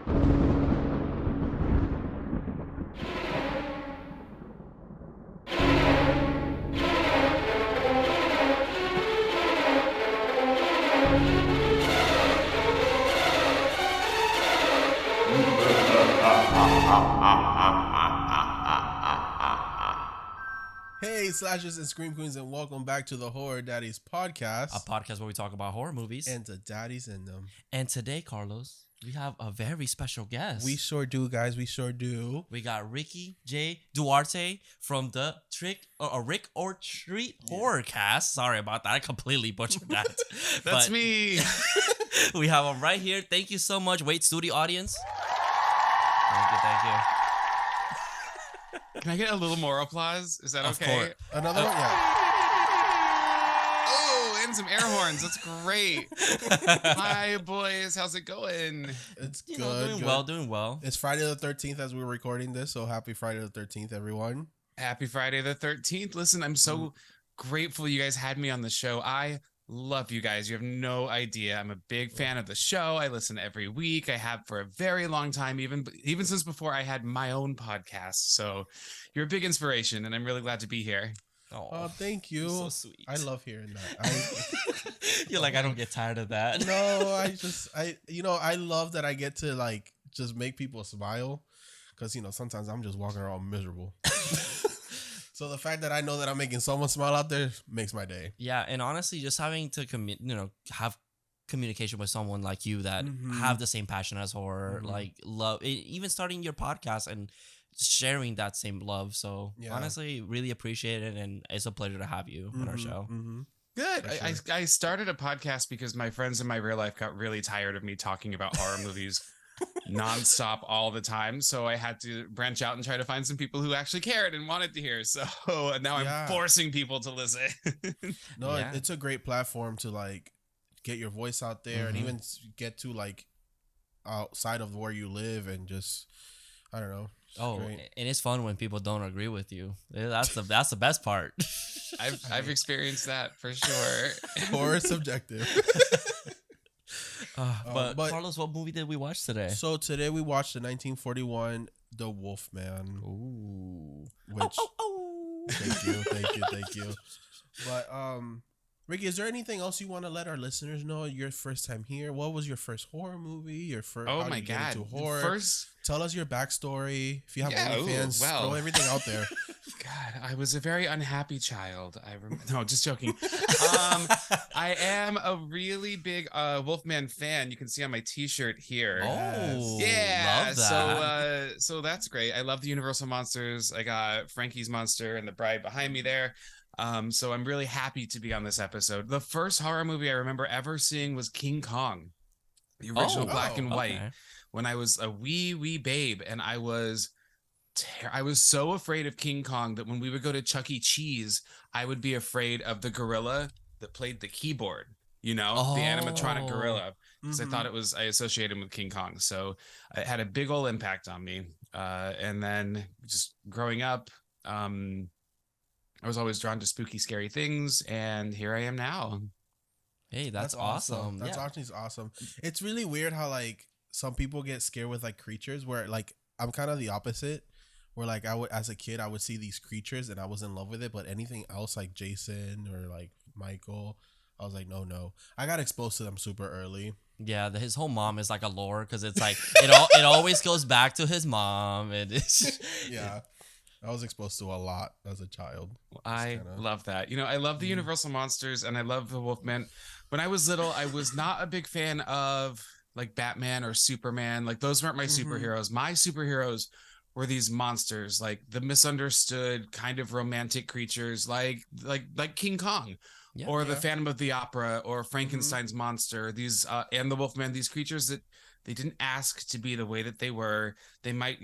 Hey, slashers and scream queens, and welcome back to the Horror Daddies Podcast. A podcast where we talk about horror movies. And the daddies in them. And today, Carlos, we have a very special guest. We sure do, guys. We sure do. We got Ricky J. Duarte from the Rick or Treat Horrorcast. Sorry about that. I completely butchered that. That's me. We have him right here. Thank you so much. Wait, studio audience. Thank you. Can I get a little more applause? Is that okay? Course. Another one? Yeah. Oh, and some air horns. That's great. Hi, boys. How's it going? It's You good. know, doing well. It's Friday the 13th as we're recording this, so happy Friday the 13th, everyone. Happy Friday the 13th. Listen, I'm so grateful you guys had me on the show. I love you guys. You have no idea. I'm a big fan of the show. I listen every week. I have for a very long time, even since before I had my own podcast. So you're a big inspiration, and I'm really glad to be here. Oh, thank you. So sweet. I love hearing that. You're like, I don't get tired of that. No, I love that I get to like just make people smile, because sometimes I'm just walking around miserable. So the fact that I know that I'm making someone smile out there makes my day. Yeah, and honestly, just having to have communication with someone like you that have the same passion as horror, like love, even starting your podcast and sharing that same love. So honestly, really appreciate it, and it's a pleasure to have you on our show. Good. Sure. I started a podcast because my friends in my real life got really tired of me talking about horror movies nonstop all the time. So I had to branch out and try to find some people who actually cared and wanted to hear. So now I'm forcing people to listen. No, it's a great platform to like get your voice out there and even get to like outside of where you live and just, I don't know. And it's fun when people don't agree with you. That's the best part. I've experienced that for sure. Horror is subjective. But Carlos, what movie did we watch today? So today we watched the 1941 The Wolfman. Ooh. Which Thank you. But Ricky, is there anything else you want to let our listeners know? Your first time here. What was your first horror movie? Your first Oh my God. Into horror? Tell us your backstory. If you have OnlyFans, throw everything out there. God, I was a very unhappy child. No, just joking. I am a really big Wolfman fan. You can see on my T-shirt here. Oh, yeah. love that. So that's great. I love the Universal monsters. I got Frankie's monster and the bride behind me there. So I'm really happy to be on this episode. The first horror movie I remember ever seeing was King Kong, the original black and white. Okay. When I was a wee babe, and I was so afraid of King Kong that when we would go to Chuck E. Cheese, I would be afraid of the gorilla that played the keyboard, the animatronic gorilla, because I associated him with King Kong. So it had a big old impact on me. And then just growing up, I was always drawn to spooky, scary things, and here I am now. Hey, that's awesome. That's actually awesome. It's really weird how like some people get scared with like creatures, where like I'm kind of the opposite, where like as a kid I would see these creatures and I was in love with it, but anything else like Jason or like Michael, I was like no. I got exposed to them super early. Yeah, his whole mom is like a lore, because it's like it always goes back to his mom. And it's I was exposed to a lot as a child. I love that. I love the Universal monsters, and I love the Wolfman. When I was little, I was not a big fan of like Batman or Superman. Like those weren't my superheroes. My superheroes were these monsters, like the misunderstood kind of romantic creatures, like King Kong, or the Phantom of the Opera, or Frankenstein's monster. These and the Wolfman. These creatures that they didn't ask to be the way that they were. They might,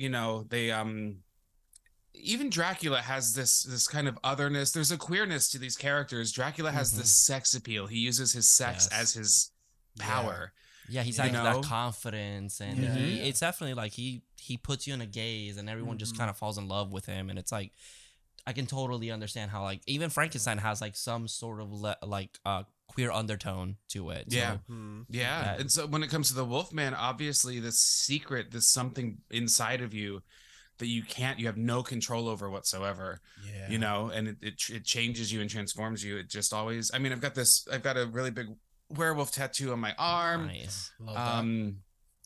even Dracula has this kind of otherness. There's a queerness to these characters. Dracula has this sex appeal. He uses his sex as his power. Yeah, he's like that confidence, and it's definitely like he puts you in a gaze, and everyone just kind of falls in love with him. And it's like, I can totally understand how like even Frankenstein has like some sort of queer undertone to it. Yeah. So, Yeah. And so when it comes to the Wolfman, obviously this secret, this something inside of you that you have no control over whatsoever. Yeah. You know, and it changes you and transforms you. It just always, I mean, I've got a really big werewolf tattoo on my arm. nice. Love that.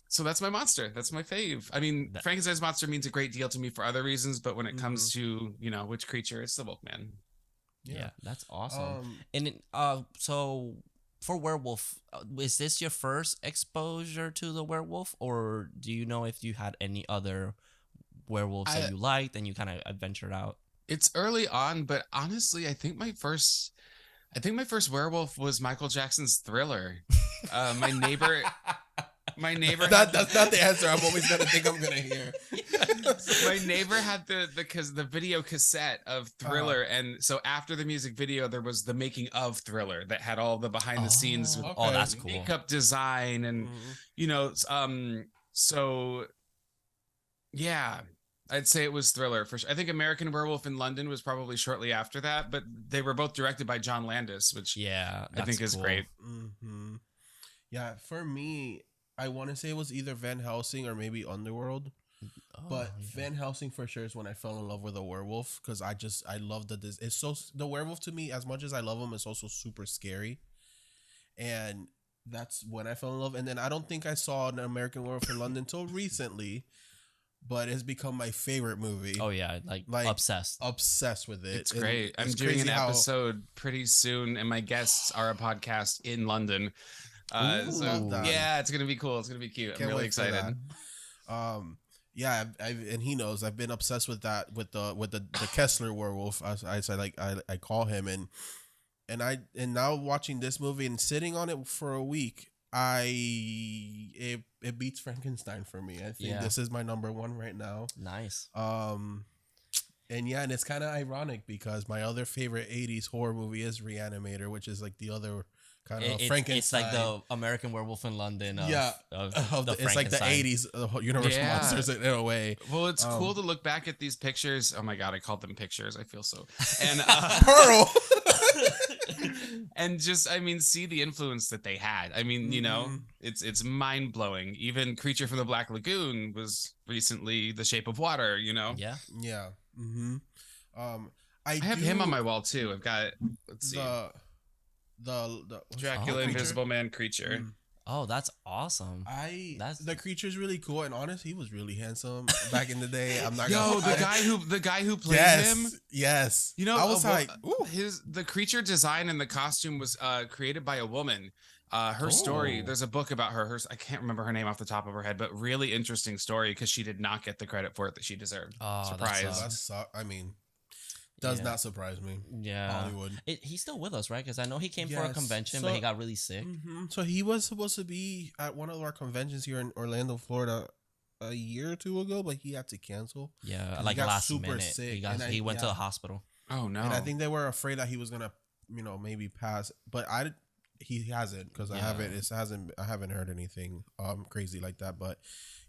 So that's my monster. That's my fave. I mean, Frankenstein's monster means a great deal to me for other reasons, but when it comes to, you know, which creature, it's the Wolfman. Yeah, that's awesome. And so for werewolf, is this your first exposure to the werewolf, or do you know if you had any other werewolves that you liked and you kind of adventured out? It's early on, but honestly, I think my first werewolf was Michael Jackson's Thriller. My neighbor That's not the answer I'm always gonna think I'm gonna hear. My neighbor had the video cassette of Thriller, and so after the music video, there was the making of Thriller that had all the behind the scenes. Okay. Oh, that's cool. Makeup design and you know, so yeah, I'd say it was Thriller for sure. I think American Werewolf in London was probably shortly after that, but they were both directed by John Landis, which I think is cool. great. Yeah, for me, I want to say it was either Van Helsing or maybe Underworld. But Van Helsing for sure is when I fell in love with a werewolf, because I love the werewolf to me, as much as I love him, it's also super scary. And that's when I fell in love. And then I don't think I saw an American Werewolf in London until recently, but it's become my favorite movie. Oh yeah, like obsessed with it. It's great. I'm doing an episode pretty soon, and my guests are a podcast in London. Yeah, it's gonna be cool. It's gonna be cute. I'm really excited. Yeah, and he knows I've been obsessed with that, with the Kessler werewolf. I call him, and now watching this movie and sitting on it for a week, it beats Frankenstein for me. I think this is my number one right now. Nice. And it's kind of ironic because my other favorite 80s horror movie is Reanimator, which is like the other kind of Frankenstein. It's like the American Werewolf in London. It's like the 80s Universal monsters in a way. Well, it's cool to look back at these pictures. Oh my God, I called them pictures. I feel so. And Pearl. And just, I mean, see the influence that they had. I mean, you know, it's mind blowing. Even Creature from the Black Lagoon was recently The Shape of Water. You know. Yeah. Yeah. I have him on my wall too. I've got, let's see, the Dracula, Invisible Man, Creature. Oh, that's awesome. The creature's really cool, and honestly, he was really handsome back in the day. I'm not the guy who played him. Yes, you know, I was the creature design and the costume was created by a woman. Her story. There's a book about her. I can't remember her name off the top of her head, but really interesting story because she did not get the credit for it that she deserved. Oh, surprise! Does not surprise me. Yeah, Hollywood. He's still with us, right? Because I know he came for a convention, but he got really sick. So he was supposed to be at one of our conventions here in Orlando, Florida, a year or two ago, but he had to cancel. Yeah, like last minute. Sick. He went to the hospital. Oh no! And I think they were afraid that he was gonna, maybe pass, but he hasn't, because I haven't heard anything crazy like that. But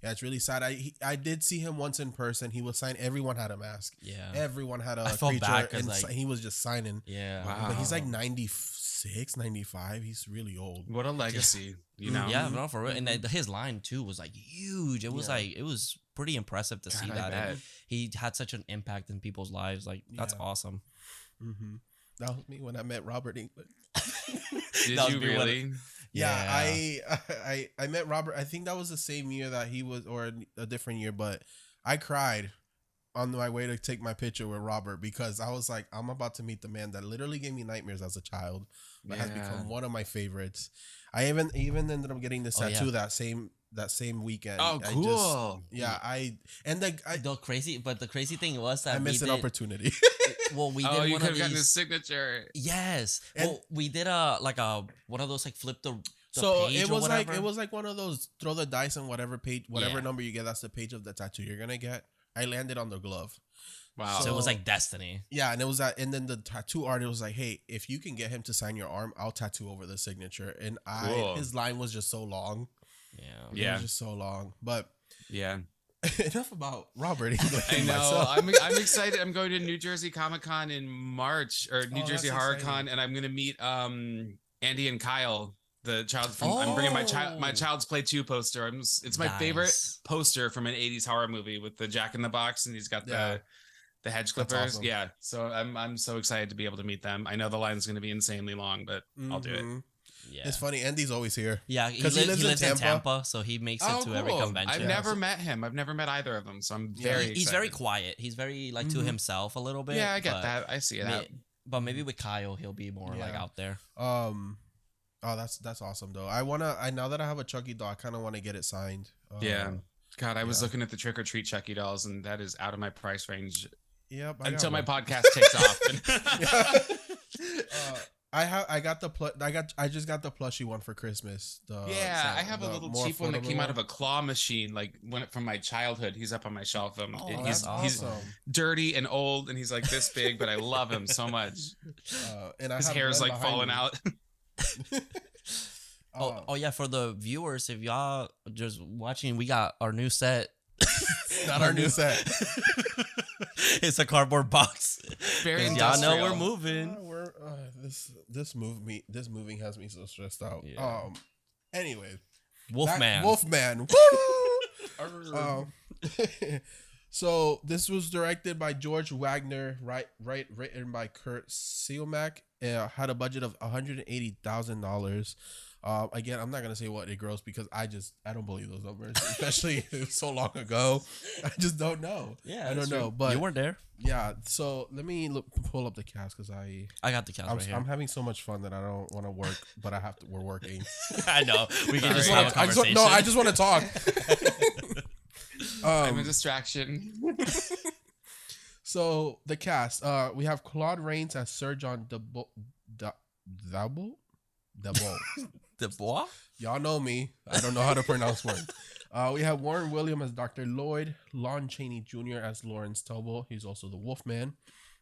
yeah, it's really sad. I did see him once in person. He was signing. Everyone had a mask. Yeah, everyone had a I felt creature, bad and he was just signing. Yeah, wow. But he's like 96, 95. He's really old. What a legacy, you know? Yeah, no, for real. And his line too was like huge. It was it was pretty impressive to see that. And he had such an impact in people's lives. Like that's awesome. That was me when I met Robert Englund. Did you really? Yeah, I met Robert. I think that was the same year that he was, or a different year, but I cried on my way to take my picture with Robert because I was like, I'm about to meet the man that literally gave me nightmares as a child, but has become one of my favorites. I even ended up getting this tattoo that same weekend. Oh, cool. The crazy thing was that I missed an opportunity. Well, we did you one could of have gotten these. his signature. Yes. Well, we did one of those like flip the so page it was or like one of those throw the dice on whatever page, whatever number you get, that's the page of the tattoo you're gonna get. I landed on the glove. Wow. So it was like destiny. Yeah, and it was that, and then the tattoo artist was like, "Hey, if you can get him to sign your arm, I'll tattoo over the signature." And his line was just so long. Yeah. It was just so long. But yeah. Enough about Robert Englund. I know. I'm excited. I'm going to New Jersey Comic Con in March, or New Jersey Horror Con, and I'm going to meet Andy and Kyle, the child from. I'm bringing my Oh. Child's Play 2 poster. It's my favorite poster from an 80s horror movie with the Jack in the Box, and he's got the hedge clippers. awesome. Yeah, so I'm so excited to be able to meet them. I know the line's going to be insanely long, but I'll do it. Yeah. It's funny. Andy's always here. Yeah, he 'Cause lives in Tampa, so he makes it to every convention. I've never met him. I've never met either of them, so I'm very He's very excited. quiet. He's very like to himself a little bit. Yeah, I get that. I see that. But maybe with Kyle, he'll be more like out there. Oh, that's awesome though. Now that I have a Chucky doll, I kind of want to get it signed. Yeah. God, I was looking at the Trick or Treat Chucky dolls, and that is out of my price range. Yep. Until my podcast takes off. I just got the plushy one for Christmas. I have a little cheap one that came out of a claw machine, like from my childhood. He's up on my shelf. He's dirty and old, and he's like this big, but I love him so much. And his hair's like falling out. Yeah, for the viewers, if y'all just watching, we got our new set. Not our new set. It's a cardboard box. Very y'all know we're moving. This moving has me so stressed out. Yeah. Anyway, Wolfman. Woo! So this was directed by George Wagner, written by Kurt Sielmack. Had a budget of $180,000. Again, I'm not gonna say what it grossed because I don't believe those numbers, especially so long ago. I just don't know. Yeah, I don't know. But you weren't there. Yeah. So let me pull up the cast because I got the cast right here. I'm having so much fun that I don't want to work, but we're working. I know. We can just have a conversation. I just want to talk. I'm a distraction. So the cast, we have Claude Rains as Sir John Dabo. The boy? Y'all know me. I don't know how to pronounce words. We have Warren Williams as Dr. Lloyd, Lon Chaney Jr. as Lawrence Tubble. He's also the Wolfman.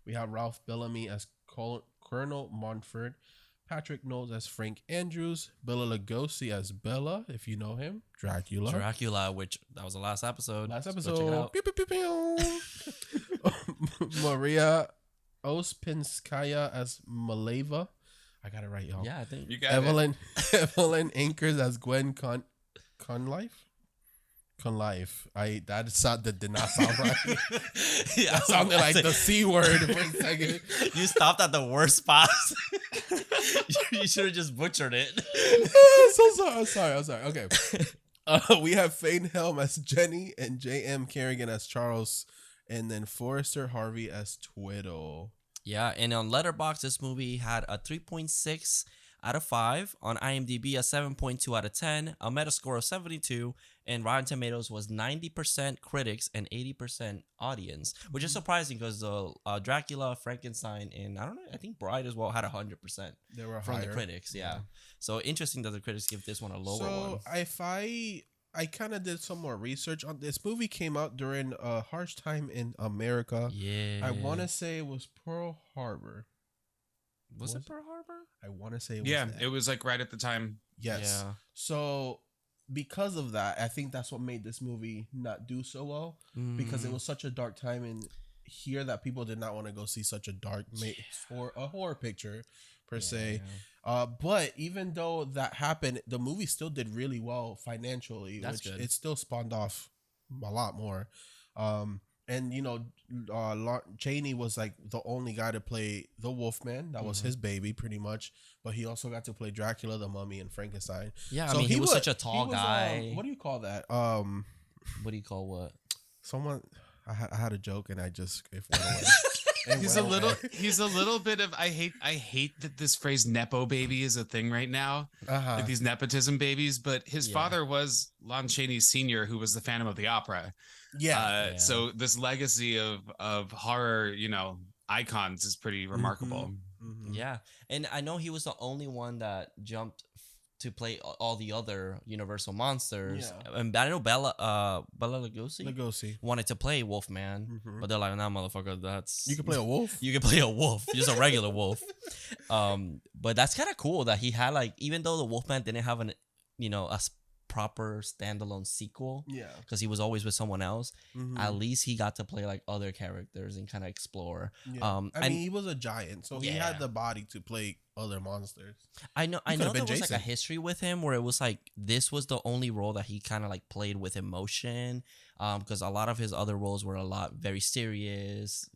We have Ralph Bellamy as Colonel Montfort, Patrick Knowles as Frank Andrews, Bela Lugosi as Bella, if you know him, Dracula, which that was the last episode. Pew, pew, pew, pew. Maria Ospinskaya as Maleva. I got it right, y'all. Yeah, I think you got Evelyn Anchors as Gwen Conlife. That did not sound right. That sounded like the C word for a second. You stopped at the worst spots. You should have just butchered it. So sorry. I'm sorry. Okay. We have Fane Helm as Jenny and J.M. Kerrigan as Charles, and then Forrester Harvey as Twiddle. Yeah, and on Letterboxd, this movie had a 3.6 out of 5. On IMDb, a 7.2 out of 10. A Metascore of 72. And Rotten Tomatoes was 90% critics and 80% audience, which is surprising because Dracula, Frankenstein, and I think Bride as well had 100%. They were from higher. the critics. Yeah. So interesting that the critics give this one a lower one. So I kind of did some more research on this movie. Came out during a harsh time in America. Yeah. I want to say it was Pearl Harbor. Was it Pearl Harbor? I want to say it was that. It was like right at the time. Yes. Yeah. So because of that, I think that's what made this movie not do so well because it was such a dark time in here that people did not want to go see such a dark or a horror picture per se. But even though that happened, the movie still did really well financially. That's good. It still spawned off a lot more. And Chaney was like the only guy to play the Wolfman. That was his baby pretty much. But he also got to play Dracula, the Mummy, and Frankenstein. Yeah, so he was such a tall guy. What do you call that? What do you call what? Someone I had a joke and it went away. He's a little bit of I hate that this phrase nepo baby is a thing right now. Like these nepotism babies, but his father was Lon Chaney Sr., who was the Phantom of the Opera. So this legacy of horror, icons is pretty remarkable. Yeah, and I know he was the only one that jumped to play all the other Universal monsters. Yeah. And I know Bela Lugosi wanted to play Wolfman, but they're like, "Nah, motherfucker, you can play a wolf. You can play a wolf, just a regular wolf." But that's kind of cool that he had even though the Wolfman didn't have a proper standalone sequel. Yeah. Because he was always with someone else. At least he got to play like other characters and kind of explore. Yeah. I mean, he was a giant, so he had the body to play other monsters. I know there was like a history with him where it was like this was the only role that he kind of like played with emotion. Because a lot of his other roles were very serious,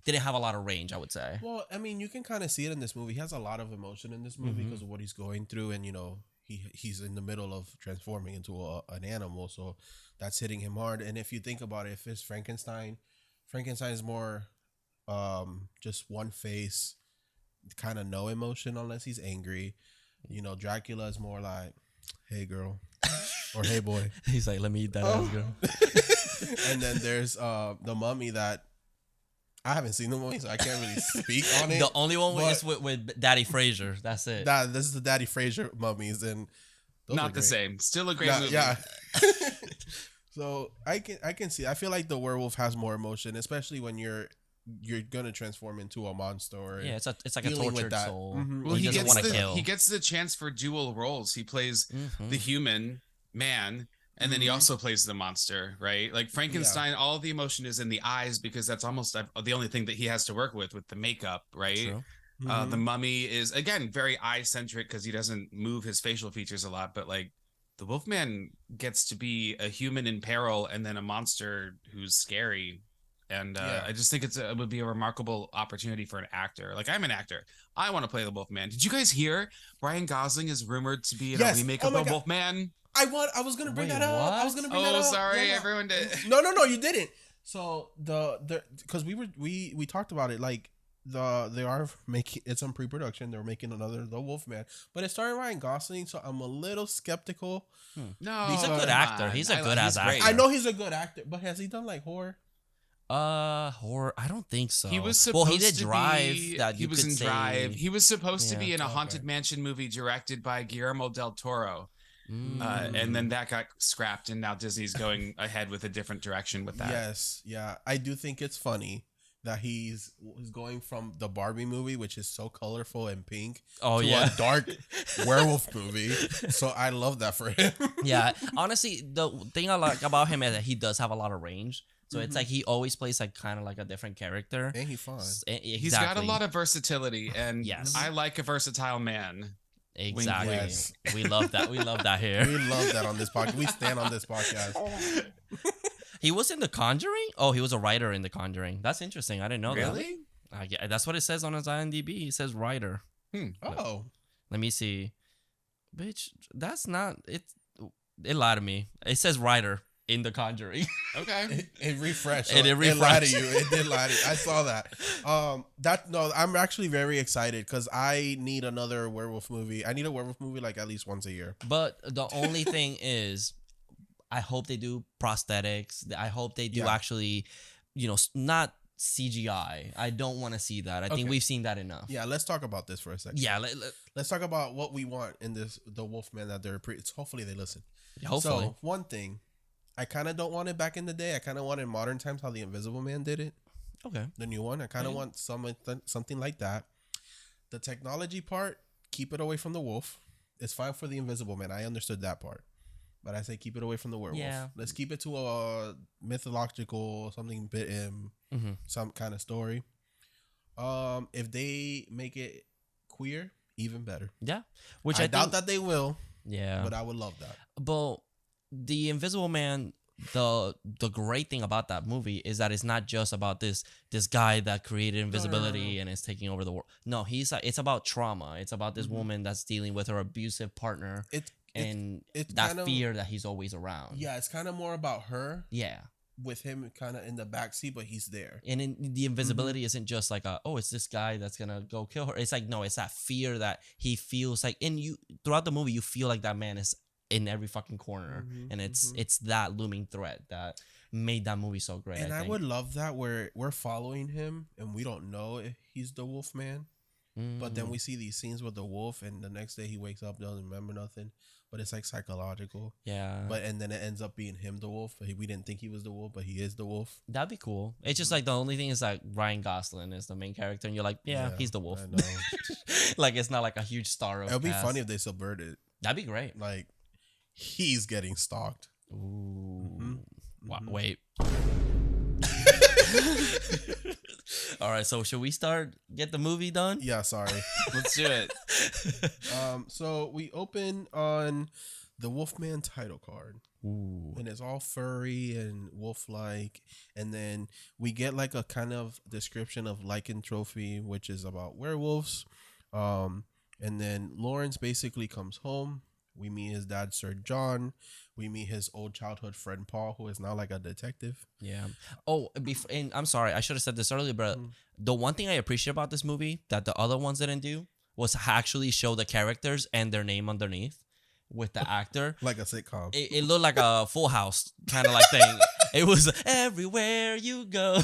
didn't have a lot of range, I would say. Well, I mean, you can kind of see it in this movie. He has a lot of emotion in this movie because of what he's going through, and he's in the middle of transforming into an animal, so that's hitting him hard. And if you think about it, if it's Frankenstein is more just one face, kind of no emotion unless he's angry. Dracula is more like, hey girl, or hey boy. He's like, let me eat that ass, girl. And then there's the Mummy that I haven't seen the movie, so I can't really speak on it. The only one is with Daddy Frazier. That's it. This is the Daddy Frazier mummies, and not the same. Still a great movie. Yeah. So I can see. I feel like the werewolf has more emotion, especially when you're gonna transform into a monster. It's like a tortured soul. Mm-hmm. Well, he gets the chance for dual roles. He plays the human man. And then he also plays the monster, right? Like Frankenstein, all the emotion is in the eyes because that's almost the only thing that he has to work with the makeup, right? True. The Mummy is, again, very eye-centric because he doesn't move his facial features a lot. But like the Wolfman gets to be a human in peril and then a monster who's scary. And I just think it would be a remarkable opportunity for an actor. Like, I'm an actor. I want to play the Wolfman. Did you guys hear Ryan Gosling is rumored to be in a remake of the Wolfman? I was gonna bring that up. I was gonna bring that up. Oh, sorry, everyone did. No, you didn't. So because we talked about it, like they are making it's in pre-production. They're making the Wolfman, but it's starring Ryan Gosling, so I'm a little skeptical. No, he's a good actor. He's a good ass actor. I know he's a good actor, but has he done like horror? Horror. I don't think so. He was supposed he did to Drive. Be, that he you was could in say, Drive. He was supposed to be in a Haunted Mansion movie directed by Guillermo del Toro. And then that got scrapped, and now Disney's going ahead with a different direction with that. Yes, yeah. I do think it's funny that he's going from the Barbie movie, which is so colorful and pink, to a dark werewolf movie. So I love that for him. Yeah, honestly, the thing I like about him is that he does have a lot of range. So it's like he always plays like kind of like a different character. And he's fun. Exactly. He's got a lot of versatility, and I like a versatile man. Exactly. Yes. We love that. We love that here. We love that on this podcast. We stand on this podcast. He was in The Conjuring? Oh, he was a writer in The Conjuring. That's interesting. I didn't know that. Really? That's what it says on his IMDb. It says writer. Oh. Let me see. Bitch, that's not it. It lied to me. It says writer in The Conjuring. Okay. It refreshed. It refreshed. It lied to you. It did lie to you. I saw that. I'm actually very excited because I need another werewolf movie. I need a werewolf movie like at least once a year. But the only thing is, I hope they do prosthetics. I hope they do actually, not CGI. I don't want to see that. I think we've seen that enough. Yeah, let's talk about this for a second. Yeah, let's talk about what we want in the Wolfman that they're hopefully they listen. Hopefully. So one thing, I kind of don't want it back in the day. I kind of want in modern times how the Invisible Man did it. Okay. The new one. I kind of want something like that. The technology part, keep it away from the wolf. It's fine for the Invisible Man. I understood that part. But I say keep it away from the werewolf. Yeah. Let's keep it to a mythological, something bit some kind of story. If they make it queer, even better. Yeah. I doubt that they will. Yeah. But I would love that. But the Invisible Man, the great thing about that movie is that it's not just about this guy that created invisibility and is taking over the world. No, it's about trauma. It's about this woman that's dealing with her abusive partner. It's that kind of fear that he's always around. Yeah, it's kind of more about her. Yeah. With him kind of in the backseat, but he's there. And the invisibility isn't just like it's this guy that's gonna go kill her. It's like, no, it's that fear that he feels like throughout the movie you feel like that man is in every fucking corner. And it's that looming threat that made that movie so great. And I would love that where we're following him and we don't know if he's the wolf man. But then we see these scenes with the wolf and the next day he wakes up, doesn't remember nothing. But it's like psychological. Yeah. And then it ends up being him, the wolf. We didn't think he was the wolf, but he is the wolf. That'd be cool. It's just like the only thing is like Ryan Gosling is the main character, and you're like, yeah, he's the wolf. I know. Like it's not like a huge star. It would be funny if they subverted. That'd be great. Like he's getting stalked. Ooh. Mm-hmm. Wait. All right, so should we get the movie done? Yeah, sorry. Let's do it. So we open on the Wolfman title card. Ooh. And it's all furry and wolf-like, and then we get like a kind of description of lycanthropy, which is about werewolves. And then Lawrence basically comes home. We meet his dad, Sir John. We meet his old childhood friend Paul, who is now like a detective. Yeah. Oh, and I'm sorry, I should have said this earlier, but the one thing I appreciate about this movie that the other ones didn't do was actually show the characters and their name underneath with the actor. Like a sitcom. It looked like a Full House kind of like thing. It was everywhere you go.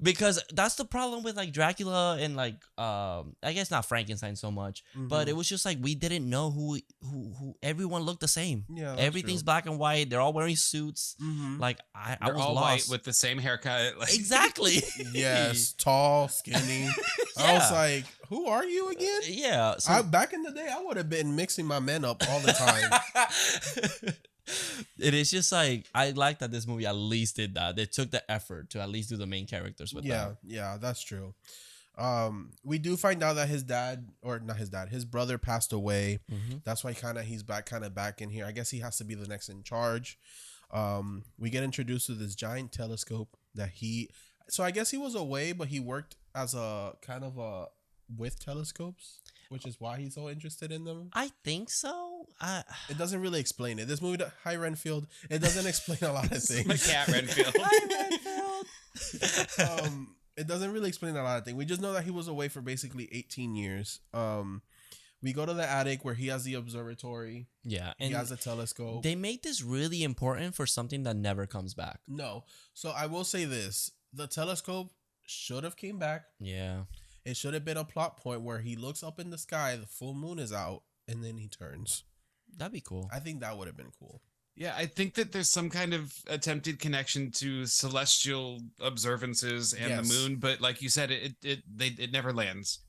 Because that's the problem with like Dracula and like I guess not Frankenstein so much, but it was just like we didn't know who everyone looked the same. Yeah, everything's black and white. They're all wearing suits. Like I They're was all lost. white with the same haircut. Like, Exactly. Yes, tall, skinny. I was like, who are you again? Yeah. So Back in the day, I would have been mixing my men up all the time. it is just like I like that this movie at least did that. They took the effort to at least do the main characters with that. Yeah, that's true. We do find out that his brother passed away. That's why he's back in here. I guess he has to be the next in charge. We get introduced to this giant telescope so I guess he was away, but he worked as a kind of with telescopes, which is why he's so interested in them. I think so. It doesn't really explain it. This movie, hi Renfield, it doesn't explain a lot of things. my cat Renfield. Hi, Renfield. It doesn't really explain a lot of things. We just know that he was away for basically 18 years. We go to the attic where he has the observatory. Yeah, and he has a telescope. They make this really important for something that never comes back. No. So I will say this. The telescope should have came back. Yeah. It should have been a plot point where he looks up in the sky, the full moon is out, and then he turns. That'd be cool. I think that would have been cool. Yeah, I think that there's some kind of attempted connection to celestial observances and the moon, but like you said, it never lands.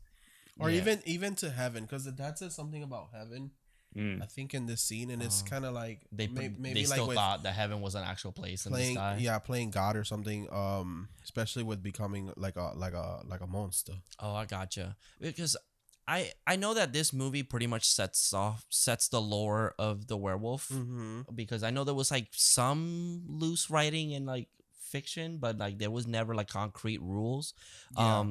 Or even to heaven, because the dad says something about heaven. I think in this scene, and it's kind of like they maybe still like thought that heaven was an actual place in the sky. Yeah, playing God or something. Especially with becoming like a monster. Oh, I gotcha. Because I know that this movie pretty much sets the lore of the werewolf. Because I know there was like some loose writing and like fiction, but like there was never like concrete rules. Yeah.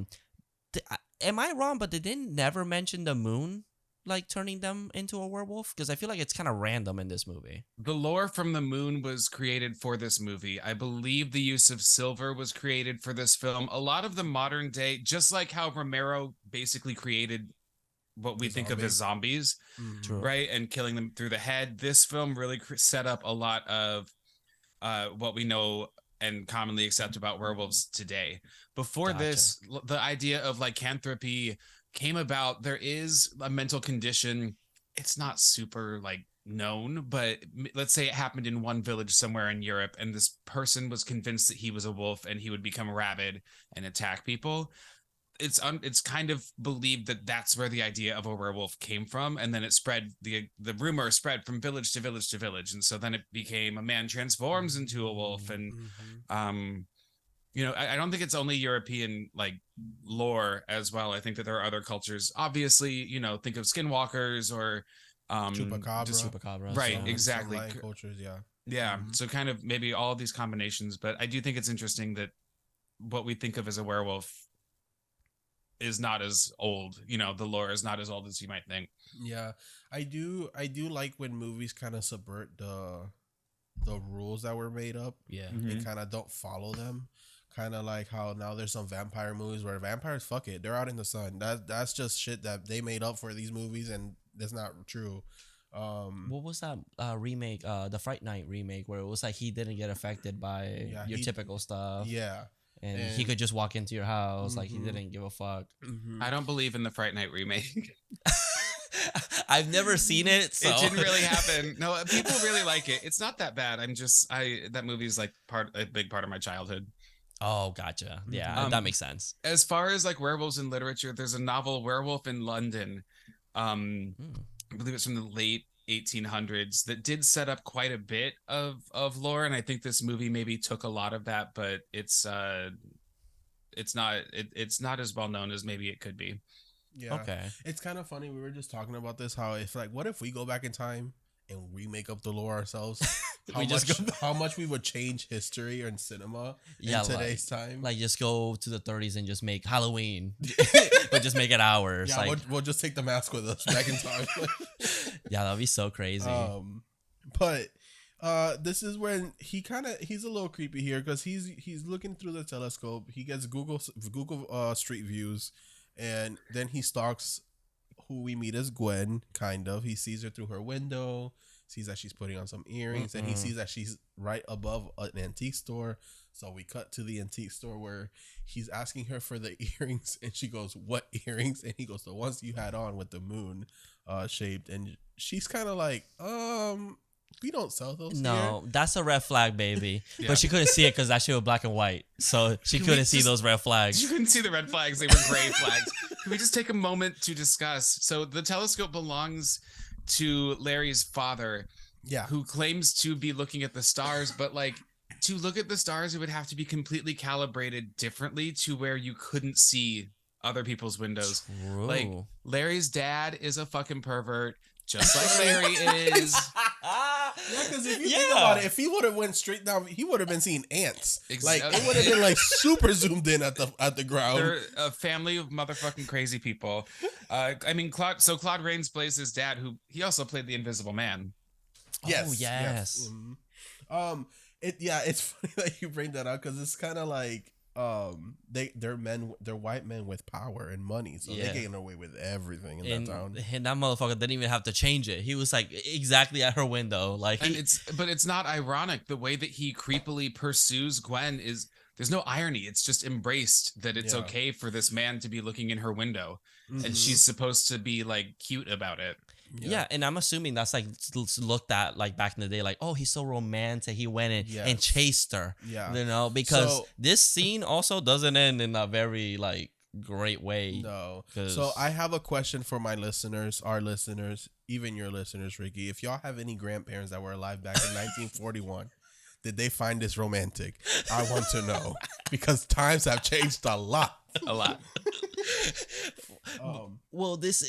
Am I wrong? But they didn't never mention the moon like turning them into a werewolf, because I feel like it's kind of random in this movie. The lore from the moon was created for this movie. I believe the use of silver was created for this film. A lot of the modern day, just like how Romero basically created what we think of as zombies, right? And killing them through the head. This film really set up a lot of what we know and commonly accept about werewolves today. Before this, the idea of lycanthropy came about. There is a mental condition. It's not super like known, but let's say it happened in one village somewhere in Europe, and this person was convinced that he was a wolf and he would become rabid and attack people. It's kind of believed that that's where the idea of a werewolf came from, and then it spread. The rumor spread from village to village to village, and so then it became a man transforms into a wolf, and I don't think it's only European like lore as well. I think that there are other cultures. Obviously, think of skinwalkers or Chupacabra. Right, exactly. Cultures, yeah. Yeah. So kind of maybe all of these combinations, but I do think it's interesting that what we think of as a werewolf is not as old. The lore is not as old as you might think. Yeah. I do like when movies kind of subvert the rules that were made up. Yeah. They kind of don't follow them. Kind of like how now there's some vampire movies where vampires, fuck it, they're out in the sun. That's just shit that they made up for these movies, and that's not true. What was that remake? The Fright Night remake, where it was like he didn't get affected by your typical stuff. Yeah. And he could just walk into your house like he didn't give a fuck. I don't believe in the Fright Night remake. I've never seen it, so it didn't really happen. No, people really like it. It's not that bad. That movie's like a big part of my childhood. Oh, gotcha. Yeah, that makes sense. As far as like werewolves in literature, there's a novel, Werewolf in London. I believe it's from the late 1800s that did set up quite a bit of lore, and I think this movie maybe took a lot of that, but it's not as well known as maybe it could be. Yeah. Okay. It's kind of funny. We were just talking about this. How it's like, what if we go back in time and we make up the lore ourselves? How much we would change history and cinema in today's time? Like just go to the 30s and just make Halloween, but just make it ours. Yeah, like, we'll just take the mask with us back in time. yeah, that'd be so crazy. But this is when he's a little creepy here because he's looking through the telescope. He gets Google Street Views, and then he stalks who we meet as Gwen. Kind of, he sees her through her window, sees that she's putting on some earrings, and he sees that she's right above an antique store. So we cut to the antique store where he's asking her for the earrings, and she goes, "What earrings?" And he goes, "The ones you had on with the moon shaped." And she's kind of like, we don't sell those. No, here. That's a red flag, baby. Yeah. But she couldn't see it because that shit was black and white, so she couldn't see those red flags. You couldn't see the red flags; they were gray flags. Can we just take a moment to discuss? So the telescope belongs to Larry's father, who claims to be looking at the stars, but like, to look at the stars, it would have to be completely calibrated differently to where you couldn't see other people's windows. True. Like, Larry's dad is a fucking pervert, just like Larry is. Yeah, because if you think about it, if he would have went straight down, he would have been seeing ants. Exactly. Like, it would have been like super zoomed in at the ground. They're a family of motherfucking crazy people. I mean, Claude Rains plays his dad, who he also played the Invisible Man. Yes. Oh, yes. Mm-hmm. It's funny that you bring that up because it's kind of like they're white men with power and money, so they're getting away with everything in that town. And that motherfucker didn't even have to change it. He was like exactly at her window, like. And it's not ironic. The way that he creepily pursues Gwen is, there's no irony. It's just embraced that it's okay for this man to be looking in her window, and she's supposed to be like cute about it. Yeah, and I'm assuming that's like looked at like back in the day, like, oh, he's so romantic. He went in and chased her. Yeah, you know, because this scene also doesn't end in a very like great way. No. So I have a question for my listeners, our listeners, even your listeners, Ricky. If y'all have any grandparents that were alive back in 1941, did they find this romantic? I want to know because times have changed a lot. A lot. Well, this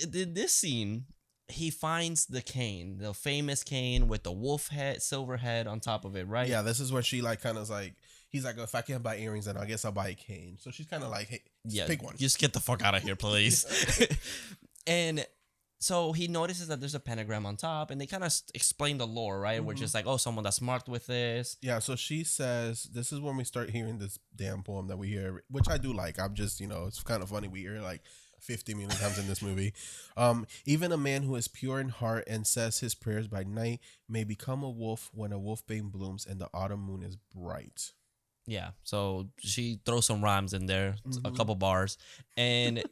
scene. He finds the cane, the famous cane with the wolf head, silver head on top of it, right? Yeah, this is where she like kind of like, he's like, if I can't buy earrings, then I guess I'll buy a cane. So she's kind of like, hey, pick one. Just get the fuck out of here, please. And so he notices that there's a pentagram on top, and they kind of explain the lore, right? We're just like, oh, someone that's marked with this. Yeah, so she says, this is when we start hearing this damn poem that we hear, which I do like. I'm just, it's kind of funny. We hear like 50 million times in this movie. Even a man who is pure in heart and says his prayers by night may become a wolf when a wolfbane blooms and the autumn moon is bright. Yeah, so she throws some rhymes in there, a couple bars, and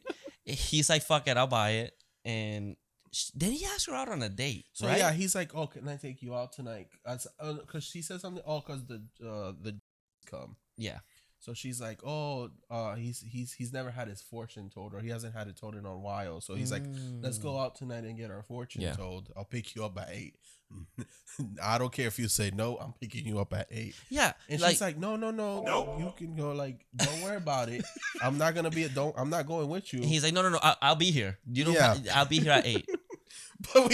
he's like, fuck it, I'll buy it. And then he asks her out on a date. So right? Yeah, he's like, oh, can I take you out tonight? Because she says something, because the come. Yeah. So she's like, oh, he's never had his fortune told, or he hasn't had it told in a while. So he's like, let's go out tonight and get our fortune told. I'll pick you up at 8. I don't care if you say no, I'm picking you up at 8. Yeah. And she's like, no, you can go. Like, don't worry about it. I'm not gonna I'm not going with you. And he's like, no, I'll be here. I'll be here at 8. But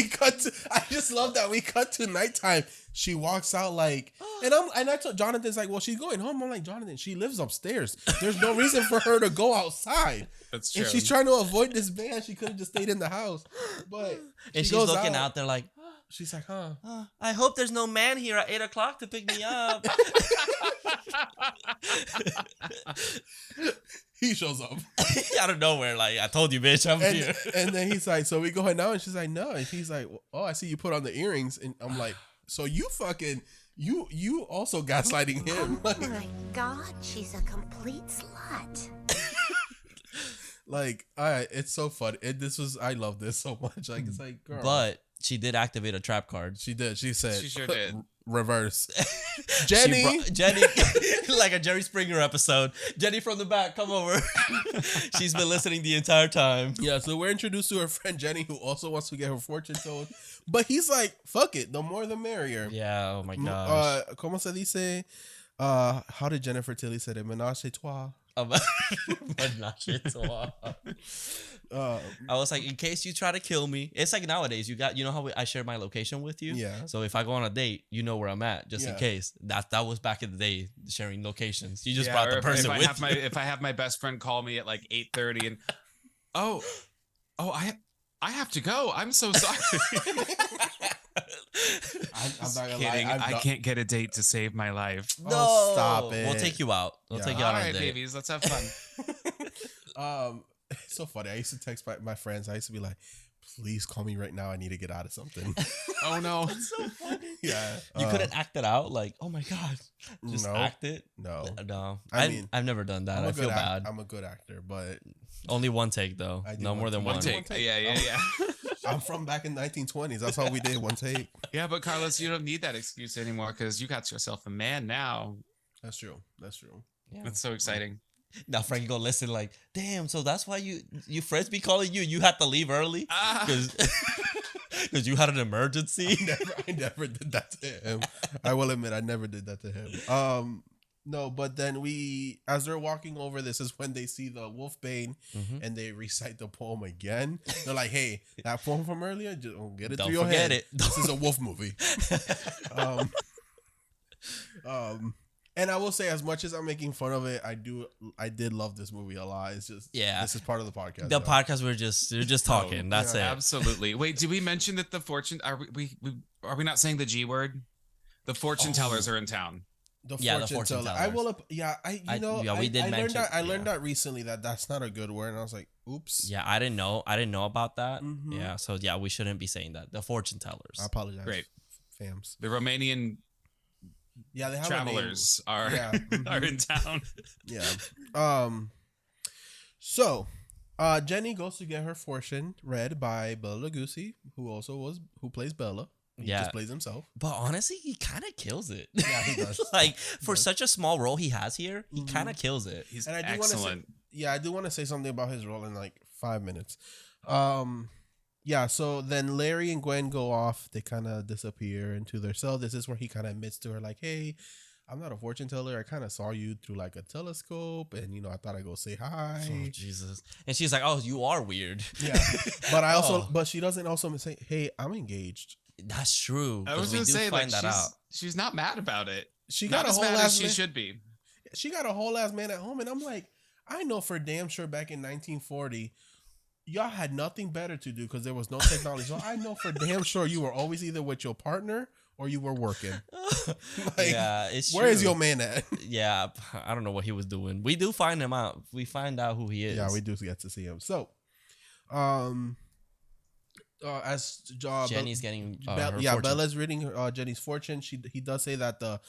I just love that we cut to nighttime. She walks out like, and I told Jonathan's like, well, she's going home. I'm like, Jonathan, she lives upstairs. There's no reason for her to go outside. That's true. And she's trying to avoid this man. She could have just stayed in the house. But and she's looking out there like, she's like, huh? I hope there's no man here at 8 o'clock to pick me up. He shows up out of nowhere, like, I told you, bitch, I'm here. And then he's like, so we going now? And she's like, no. And he's like, oh, I see you put on the earrings. And I'm like, so you fucking, you also gaslighting him. Oh my God, she's a complete slut. Like, it's so funny. I love this so much. Like, it's like, girl. But she did activate a trap card. She did. She said, she sure did. reverse. Jenny, Jenny, like a Jerry Springer episode. Jenny from the back, come over. She's been listening the entire time. Yeah, so we're introduced to her friend Jenny, who also wants to get her fortune told, but he's like, "Fuck it, the more the merrier." Yeah. Oh my gosh. ¿Cómo se dice? How did Jennifer Tilly say it? Ménage à trois. I was like, in case you try to kill me, it's like nowadays. You know how I share my location with you. Yeah. So if I go on a date, you know where I'm at, just in case. That was back in the day, sharing locations. You just brought the person with you. If I have my best friend call me at like 8:30 and I have to go. I'm so sorry. I'm not gonna kidding. lie. I can't get a date to save my life. No, Oh, stop it. We'll take you out. We'll take you All out on right, a date. babies, let's have fun. It's so funny. I used to text my friends. I used to be like, "Please call me right now. I need to get out of something." Oh no. That's so funny. Yeah. You couldn't act it out, like, oh my god, just No. act it. No. No, I mean, I've never done that. I'm a I feel good bad. I'm a good actor, but Only one take though. I do No one more than take. one. One take. take. Yeah. I'm from back in 1920s. That's all we did. One take. Yeah, but Carlos, you don't need that excuse anymore because you got yourself a man now. That's true. That's true. Yeah. That's so exciting. Now Frankie gonna listen like, damn. So that's why you friends be calling you. You had to leave early because you had an emergency. I never did that to him. I will admit, I never did that to him. No, but then as they're walking over, this is when they see the Wolfbane and they recite the poem again. They're like, "Hey, that poem from earlier, just get it Don't through your forget head. it. This is a wolf movie." And I will say, as much as I'm making fun of it, I did love this movie a lot. It's just, this is part of the podcast. The podcast we're just talking. That's it. Absolutely. Wait, did we mention that the fortune? Are we not saying the G word? The fortune tellers are in town. The fortune teller. tellers. I will. We did mention. I learned that recently that's not a good word, and I was like, "Oops." Yeah, I didn't know about that. Mhm. Yeah, so we shouldn't be saying that. The fortune tellers. I apologize. Great. Fams. The Romanian Yeah, they have travelers are are in town. Yeah. So, Jenny goes to get her fortune read by Bela Lugosi, who plays Bella. He just plays himself. But honestly, he kind of kills it. Yeah, he does. Like for such a small role he has here, he kind of kills it. He's And I do excellent. I do want to say something about his role in like 5 minutes. Yeah, so then Larry and Gwen go off. They kind of disappear into their cell. This is where he kind of admits to her, like, "Hey, I'm not a fortune teller. I kind of saw you through like a telescope, and I thought I'd go say hi." Oh, Jesus. And she's like, "Oh, you are weird." Yeah, but but she doesn't also say, "Hey, I'm engaged." That's true. I was we gonna do say, find like, that out. she's not mad about it. She Not got a as whole mad as ass she man. should be. She got a whole ass man at home, and I'm like, I know for damn sure back in 1940, y'all had nothing better to do because there was no technology. So I know for damn sure you were always either with your partner or you were working. Like, yeah, it's where is true. your man at? Yeah, I don't know what he was doing. We do find him out. We find out who he is. Yeah, we do get to see him. So, as Jenny's getting her fortune. Bella's reading Jenny's fortune. He does say that the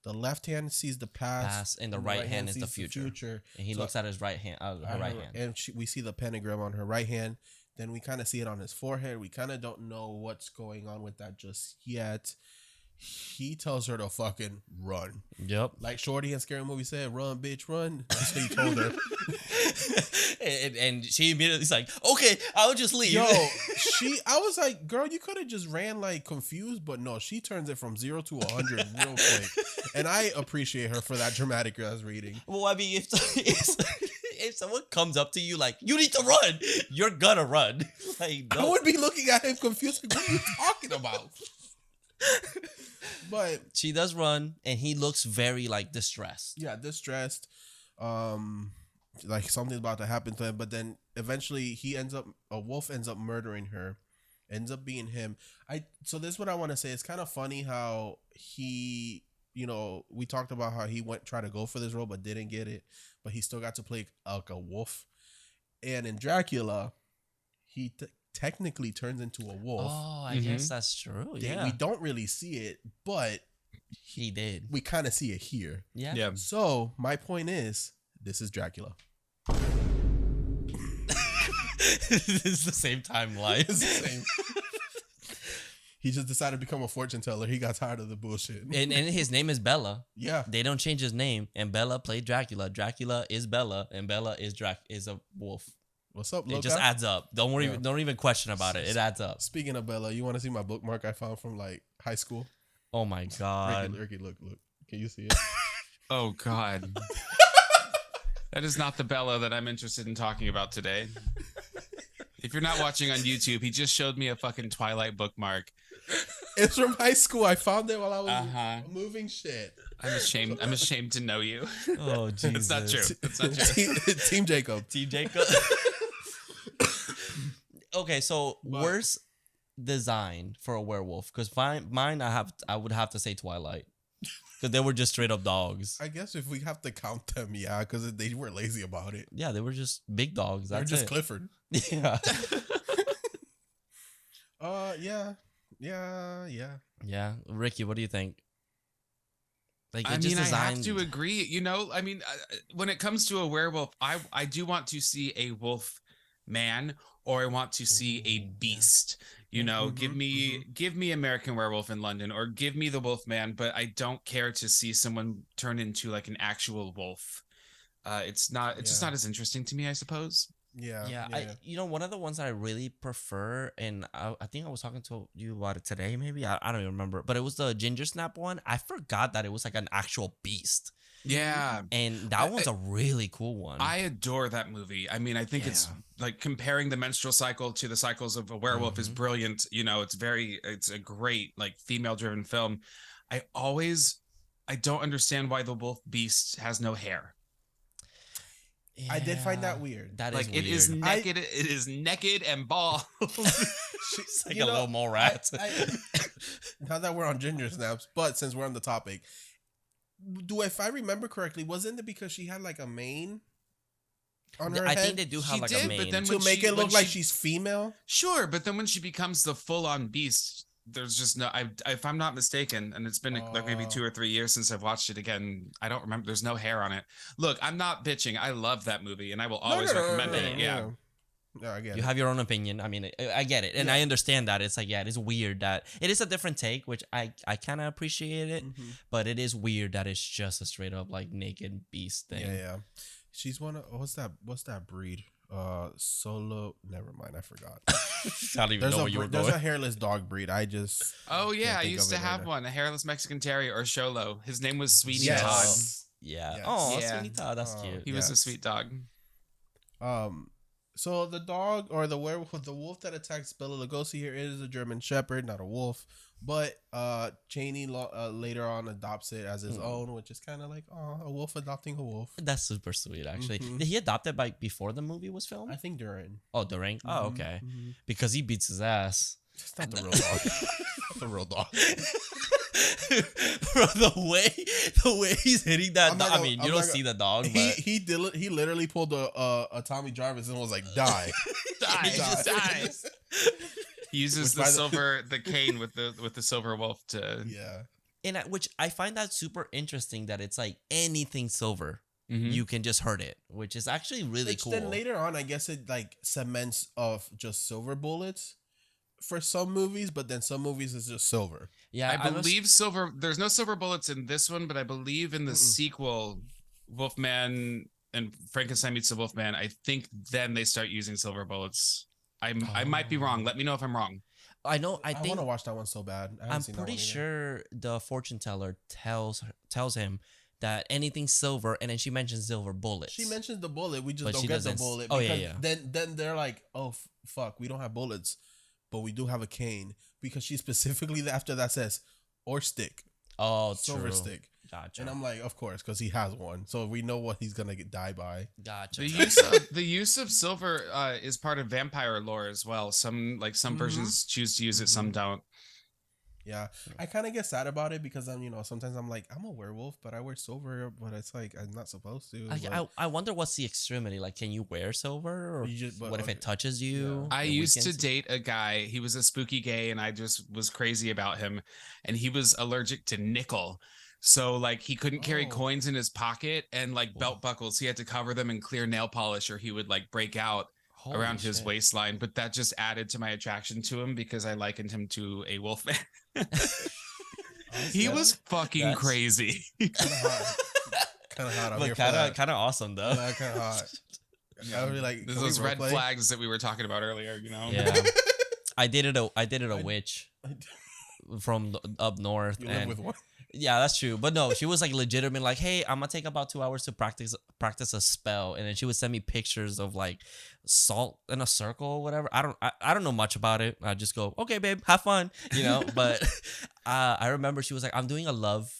left hand sees the past and the right hand is the sees future. And he looks at his right hand, her right hand. and we see the pentagram on her right hand. Then we kind of see it on his forehead. We kind of don't know what's going on with that just yet. He tells her to fucking run. Yep. Like Shorty in Scary Movie said, "Run, bitch, run." That's what he told her. and she immediately's like, "Okay, I'll just leave." Yo, I was like, girl, you could have just ran like confused, but no, she turns it from 0 to 100 real quick. And I appreciate her for that dramatic ass reading. Well, I mean, if someone comes up to you like, "You need to run," you're gonna run. Like, I would be looking at him confused. Like, what are you talking about? But she does run, and he looks very like distressed. Yeah, distressed. Like something's about to happen to him. But then eventually a wolf ends up murdering her. Ends up being him. So this is what I want to say. It's kind of funny how he, we talked about how he tried to go for this role but didn't get it. But he still got to play like a wolf. And in Dracula, he technically turns into a wolf. Oh, I guess that's true. Yeah, We don't really see it, but he did. we kind of see it here. Yeah. Yeah. So my point is, this is Dracula. It's the same timeline. It's the same. He just decided to become a fortune teller. He got tired of the bullshit. And his name is Bella. Yeah. They don't change his name. And Bella played Dracula. Dracula is Bella, and Bella is a wolf. What's up, It Loca? just adds up. Don't worry. Yeah. Don't even question about it. It adds up. Speaking of Bella, you want to see my bookmark I found from like high school? Oh my god. Ricky, look. Can you see it? Oh God. That is not the Bella that I'm interested in talking about today. If you're not watching on YouTube, he just showed me a fucking Twilight bookmark. It's from high school. I found it while I was moving shit. I'm ashamed to know you. Oh Jesus. It's not true. It's not true. Team Jacob. Team Jacob. Okay, so worst design for a werewolf? Because mine, I would have to say Twilight. Because they were just straight up dogs. I guess if we have to count them, yeah, because they were lazy about it. Yeah, they were just big dogs. They're That's just it. Clifford. Yeah. Yeah. Ricky, what do you think? Like, I mean, I have to agree. You know, I mean, when it comes to a werewolf, I do want to see a wolf man, or I want to see a beast. You know, give me American Werewolf in London, or give me the Wolf Man, but I don't care to see someone turn into like an actual wolf. It's just not as interesting to me, I suppose. Yeah. You know, one of the ones that I really prefer, and I think I was talking to you about it today, maybe I don't even remember, but it was the Ginger Snap one. I forgot that it was like an actual beast. Yeah. And that one's a really cool one. I adore that movie. I mean, I think it's like comparing the menstrual cycle to the cycles of a werewolf is brilliant. You know, it's a great like female driven film. I don't understand why the wolf beast has no hair. I did find that weird. That like is weird. it is naked. It is naked and bald. It's like a little mole rat. Now that we're on ginger snaps, but since we're on the topic, if I remember correctly, wasn't it because she had like a mane on her head? I think they do have like a mane. But then to make it look like she's female. Sure, but then when she becomes the full-on beast, there's just no. If I'm not mistaken, and it's been like maybe 2 or 3 years since I've watched it again, I don't remember. There's no hair on it. Look, I'm not bitching. I love that movie, and I will always recommend it. Yeah. Yeah, I get you have your own opinion. I mean, I get it, and I understand that. It's like, yeah, it is weird that it is a different take, which I kind of appreciate it, but it is weird that it's just a straight up like naked beast thing. Yeah. She's one of what's that breed? Solo. Never mind, I forgot. I don't even know where you were going. There's a hairless dog breed. Oh yeah, I used to have one, a hairless Mexican Terrier or Xolo. His name was Sweetie Todd. Yeah. Yes. Oh, Yeah. Sweetie Todd, that's cute. He was a sweet dog. So the dog or the werewolf, the wolf that attacks Bela Lugosi here is a German Shepherd, not a wolf. But Cheney later on adopts it as his own, which is kind of like, a wolf adopting a wolf. That's super sweet, actually. Did he adopt it before the movie was filmed? I think during. Oh, during? Oh, okay. Because he beats his ass. It's not the real dog. Not the real dog. Bro, the way he's hitting that dog. I mean, you don't see the dog, but he literally pulled a Tommy Jarvis and was like, die. Die. He just dies. He uses the cane with the silver wolf to And which I find that super interesting that it's like anything silver, you can just hurt it, which is actually really cool. Then later on, I guess it like cements of just silver bullets for some movies, but then some movies is just silver. Yeah, I believe silver. There's no silver bullets in this one, but I believe in the sequel, Wolfman and Frankenstein meets the Wolfman. I think then they start using silver bullets. I might be wrong. Let me know if I'm wrong. I know. I want to watch that one so bad. I'm pretty sure the fortune teller tells him that anything silver, and then she mentions silver bullets. She mentions the bullet. We just But don't she get the doesn't bullet. oh, because yeah. Then they're like, oh fuck, we don't have bullets, but we do have a cane, because she specifically after that says or stick. Oh, silver true. stick. Gotcha. And I'm like, of course, because he has one, so we know what he's gonna die by. Gotcha. The use of silver is part of vampire lore as well. Some versions choose to use it, some don't. Yeah, I kind of get sad about it because sometimes I'm like, I'm a werewolf, but I wear silver, but it's like I'm not supposed to. I wonder what's the extremity. Like, can you wear silver, or what if it touches you? I used to date a guy. He was a spooky gay, and I just was crazy about him, and he was allergic to nickel. So like he couldn't carry coins in his pocket, and like belt buckles, he had to cover them in clear nail polish or he would like break out. Holy around his shit. waistline, but that just added to my attraction to him because I likened him to a wolf man. He was fucking That's- crazy. Kind of hot. Kind of hot. I'm here But for that. kind of awesome though. Yeah, kind of hot. I would be like, There's can we those red roleplay? flags that we were talking about earlier, you know? Yeah. I dated a witch from up north. You live and with one. yeah, that's true. But no, she was like legitimate, like, hey, I'm gonna take about 2 hours to practice a spell. And then she would send me pictures of like salt in a circle or whatever. I don't know much about it. I just go, okay, babe, have fun, you know. But I remember she was like, I'm doing a love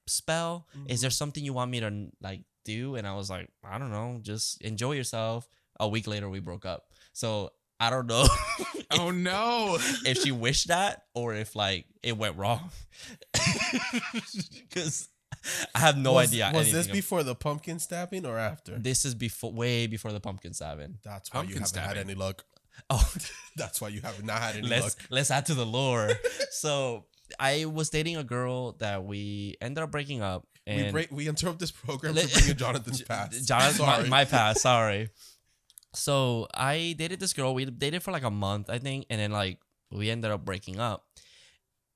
spell. Is there something you want me to like do? And I was like, I don't know, just enjoy yourself. A week later we broke up. So I don't know Oh no. if she wished that or if like it went wrong. Because I have no idea. Was this anything of- before the pumpkin stabbing or after? This is way before the pumpkin stabbing. That's why you Pumpkin haven't had stabbing. any luck. Oh, That's why you have not had any luck. let's add to the lore. So I was dating a girl that we ended up breaking up. And We interrupt this program Let- to bring in Jonathan's past. Jonathan, Sorry. my past. Sorry. So I dated this girl. We dated for like a month, I think, and then like we ended up breaking up.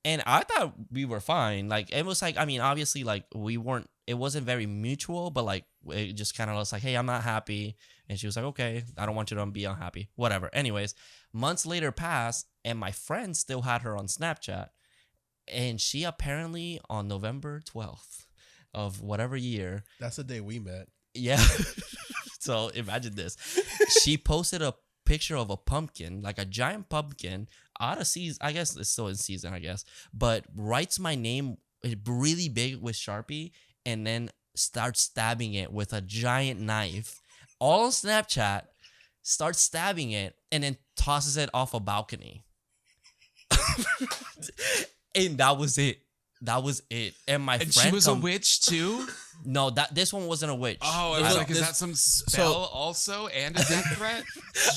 And I thought we were fine. Like it was like, I mean, obviously, like we weren't. It wasn't very mutual, but like it just kind of was like, hey, I'm not happy. And she was like, okay, I don't want you to be unhappy. Whatever. Anyways, months later passed, and my friend still had her on Snapchat, and she apparently on November 12th of whatever year. That's the day we met. Yeah. So imagine this. She posted a picture of a pumpkin, like a giant pumpkin, out of season. I guess it's still in season, I guess. But writes my name really big with Sharpie and then starts stabbing it with a giant knife. All on Snapchat, starts stabbing it and then tosses it off a balcony. And that was it. That was it. And my And friend she was a witch too? No, this one wasn't a witch. Oh, I This was was- like, is this- that some spell also and a death threat?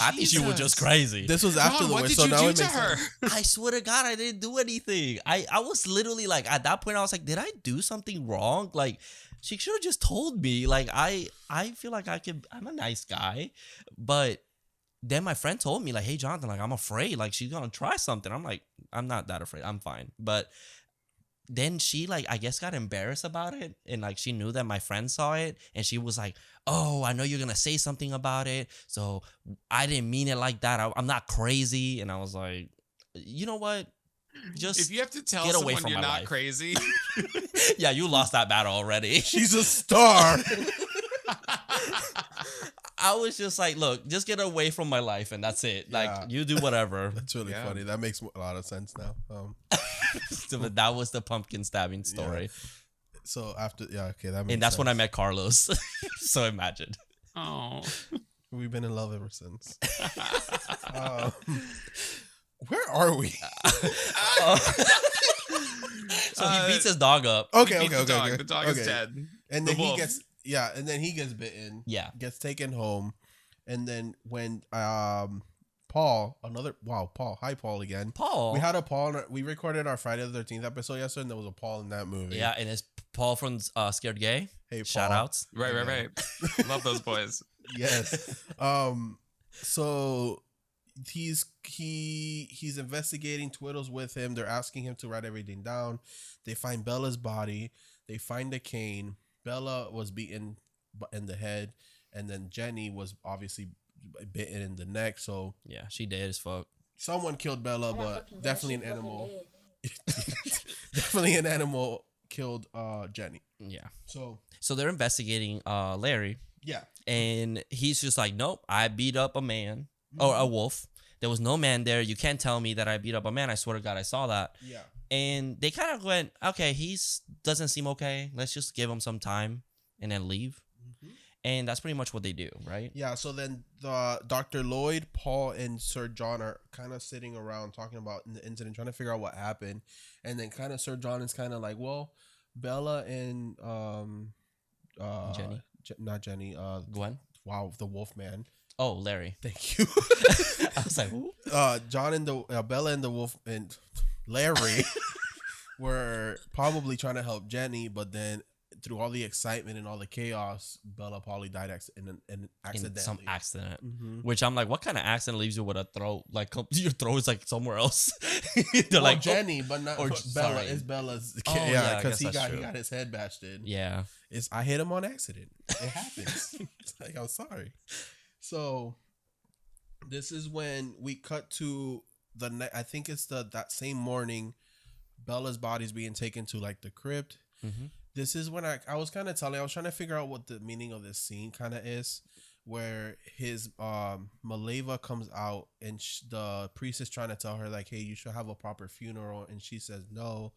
I think she was just Jesus. crazy. This was after Ron, the what witch, did so you now do it to makes her? sense. I swear to God, I didn't do anything. I was literally like, at that point, I was like, did I do something wrong? Like, she should have just told me. Like, I feel like I'm a nice guy. But then my friend told me, like, hey, Jonathan, like, I'm afraid. Like, she's going to try something. I'm like, I'm not that afraid. I'm fine. But then she, like, I guess got embarrassed about it. And, like, she knew that my friend saw it. And she was like, oh, I know you're going to say something about it. So I didn't mean it like that. I'm not crazy. And I was like, you know what? Just If you have to tell get away someone from you're my not life. crazy, yeah, you lost that battle already. She's a star. I was just like, look, just get away from my life, and that's it. Like, Yeah. you do whatever. That's really Yeah. funny. That makes a lot of sense now. But that was the pumpkin stabbing story, So after, okay, that makes and that's when I sense. met Carlos. So imagine. oh, We've been in love ever since. Where are we? So he beats his dog up. Okay, He okay, beat the okay, dog. okay. The dog okay. is dead. And The then he wolf. gets and then he gets bitten. Yeah. Gets taken home, and then when Paul, hi Paul again. Paul. We had a Paul. We recorded our Friday the 13th episode yesterday, and there was a Paul in that movie. Yeah, and it's Paul from Scared Gay. Hey, Paul. Shout outs. Right, right, right. Love those boys. Yes. So he's investigating. Twiddles with him. They're asking him to write everything down. They find Bella's body. They find the cane. Bella was beaten in the head, and then Jenny was obviously bitten in the neck. So Yeah, she dead as fuck. someone killed Bella, but definitely an animal. Definitely an animal killed Jenny. Yeah. So So they're investigating Larry, yeah. and he's just like, nope, I beat up a man or a wolf. There was no man there. You can't tell me that I beat up a man. I swear to God, I saw that. Yeah. And they kind of went, okay, doesn't seem okay. Let's just give him some time and then leave. And that's pretty much what they do, right? Yeah, so then the Dr. Lloyd, Paul, and Sir John are kind of sitting around talking about the incident, trying to figure out what happened. And then kind of Sir John is kind of like, well, Bella and Jenny? not Jenny, Gwen? wow, the Wolfman. Oh, Larry. Thank you. I was like, who? John and the Bella and the Wolf and Larry were probably trying to help Jenny, but then through all the excitement and all the chaos, Bella probably died accidentally. In some accident, Mhm. which I'm like, what kind of accident leaves you with a throat? Like your throat is like somewhere else. They're Well, like Jenny, but not or but Bella. sorry. It's Bella's kid. Oh, yeah, yeah, I because guess that's he true. got his head bashed in. yeah. I hit him on accident. It happens. It's like, I'm sorry. So this is when we cut to I think it's that same morning, Bella's body's being taken to like the crypt. Mm-hmm. This is when I was kind of I was trying to figure out what the meaning of this scene kind of is, where his Maleva comes out and the priest is trying to tell her like, hey, you should have a proper funeral, and she says no,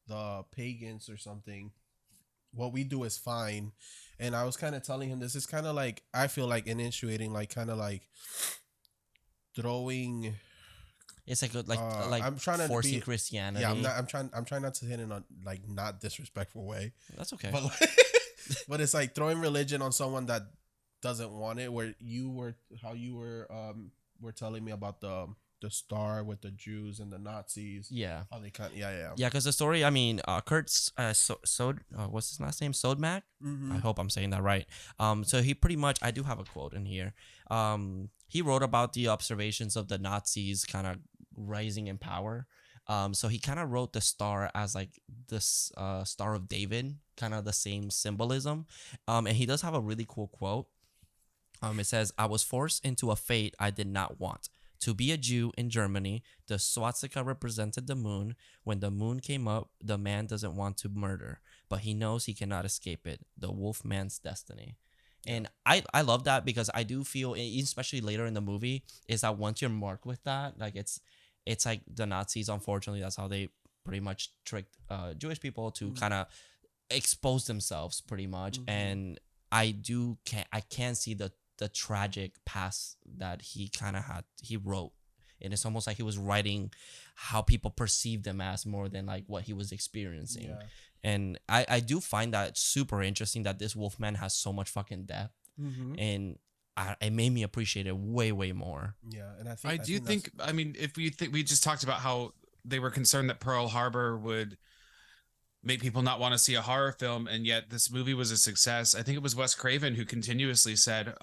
the pagans or something, what we do is fine. And I was kind of telling him this is kind of like, I feel like initiating, like kind of like throwing. It's like I'm trying to forcing be Christianity. Yeah, I'm trying not to hit it in a like not disrespectful way. That's okay. But like, but it's like throwing religion on someone that doesn't want it. Where you were telling me about the star with the Jews and the Nazis. Yeah. How they kind yeah. Yeah, because the story, I mean, Kurt's what's his last name? Sodmak? Mm-hmm. I hope I'm saying that right. So he pretty much, I do have a quote in here. He wrote about the observations of the Nazis kind of rising in power. So he kind of wrote the star as like this Star of David, kind of the same symbolism. And he does have a really cool quote. It says, "I was forced into a fate I did not want. To be a Jew in Germany, the swastika represented the moon. When the moon came up, the man doesn't want to murder, but he knows he cannot escape it. The wolf man's destiny." And I love that, because I do feel, especially later in the movie, is that once you're marked with that, like it's like the Nazis, unfortunately, that's how they pretty much tricked Jewish people to kind of expose themselves pretty much. Mm-hmm. And I can see the tragic past that he wrote, and it's almost like he was writing how people perceived him as more than like what he was experiencing. Yeah. And I do find that super interesting that this Wolfman has so much fucking depth, Mm-hmm. and it made me appreciate it way more. Yeah, and I think I mean, if we think, we just talked about how they were concerned that Pearl Harbor would make people not want to see a horror film, and yet this movie was a success. I think it was Wes Craven who continuously said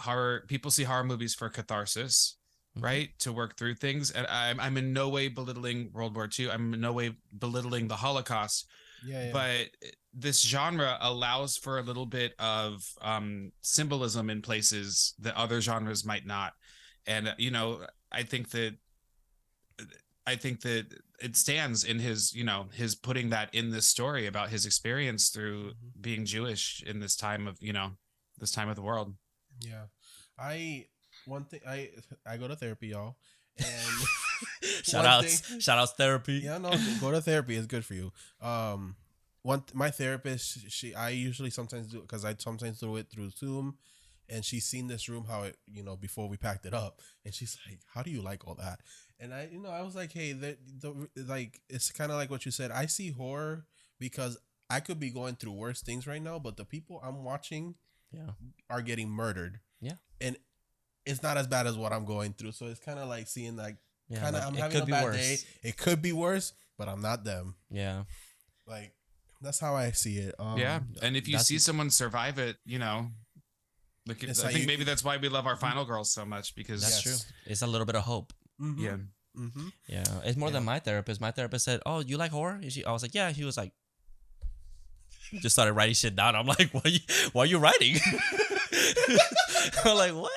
people see horror movies for catharsis, right? To work through things. And I'm in no way belittling World War II. I'm in no way belittling the Holocaust. Yeah. But this genre allows for a little bit of symbolism in places that other genres might not. And, I think that it stands in his, his putting that in this story about his experience through being Jewish in this time of, this time of the world. Yeah. I go to therapy, y'all. And shout outs therapy. Yeah, no, go to therapy. It's good for you. My therapist, I usually sometimes do, because I sometimes do it through Zoom, and she's seen this room, how it, before we packed it up, and she's like, how do you like all that? And I was like, hey, like, it's kind of like what you said. I see horror because I could be going through worse things right now, but the people I'm watching are getting murdered. Yeah. And it's not as bad as what I'm going through. So it's kind of like seeing like, I'm having a bad day. It could be worse, but I'm not them. Yeah. Like, that's how I see it. Yeah. And if you see someone survive it, like, I think maybe that's why we love our Final Girls so much, because that's true. It's a little bit of hope. Mm-hmm. Yeah. Mm-hmm. Yeah. It's more than my therapist. My therapist said, "Oh, you like horror?" I was like, "Yeah." He was like, just started writing shit down. I'm like, why are you writing? I'm like, what?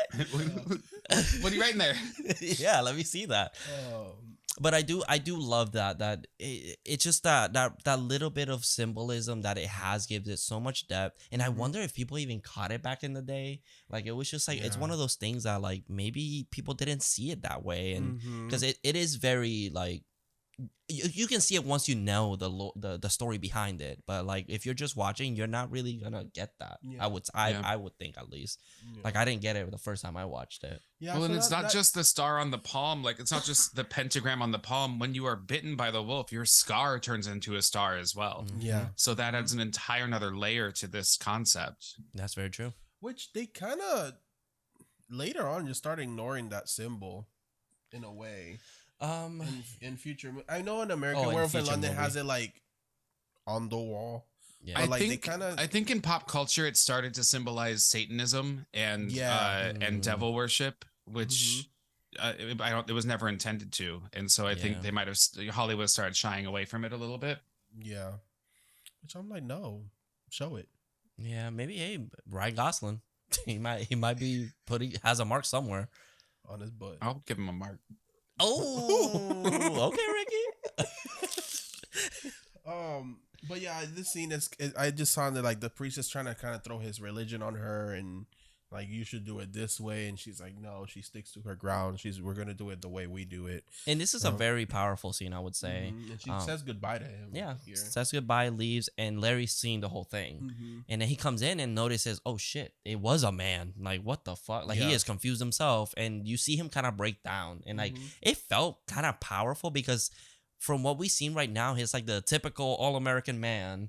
What are you writing there? Yeah, let me see that. But I do love that it's just that little bit of symbolism that it has gives it so much depth. And I wonder if people even caught it back in the day. Like, it was just like, it's one of those things that like maybe people didn't see it that way. And because it is very like, you can see it once you know the story behind it, but like if you're just watching, you're not really gonna get that. I would think, at least. Like, I didn't get it the first time I watched it. Well, and it's not just the star on the palm, like it's not just the pentagram on the palm. When you are bitten by the wolf, your scar turns into a star as well. Yeah. So that adds an entire another layer to this concept. That's very true. Which they kind of later on just start ignoring that symbol in a way. In future, I know in American Werewolf in London has it like on the wall, Yeah. I think in pop culture it started to symbolize Satanism and devil worship, which it was never intended to, and so I think they might have Hollywood started shying away from it a little bit. Yeah, which I'm like, no, show it. Yeah, maybe. Hey, Ryan Gosling, he might be has a mark somewhere on his butt. I'll give him a mark. Oh, okay, Ricky. But yeah, this scene I just found that like the priest is trying to kind of throw his religion on her and like you should do it this way, and she's like, no, she sticks to her ground. We're gonna do it the way we do it. And this is a very powerful scene, I would say. And she says goodbye to him. Yeah, says goodbye, leaves, and Larry's seeing the whole thing. And then he comes in and notices, oh shit, it was a man. Like, what the fuck? Like, he is confused himself, and you see him kind of break down, and like it felt kind of powerful because from what we've seen right now, he's like the typical all-American man,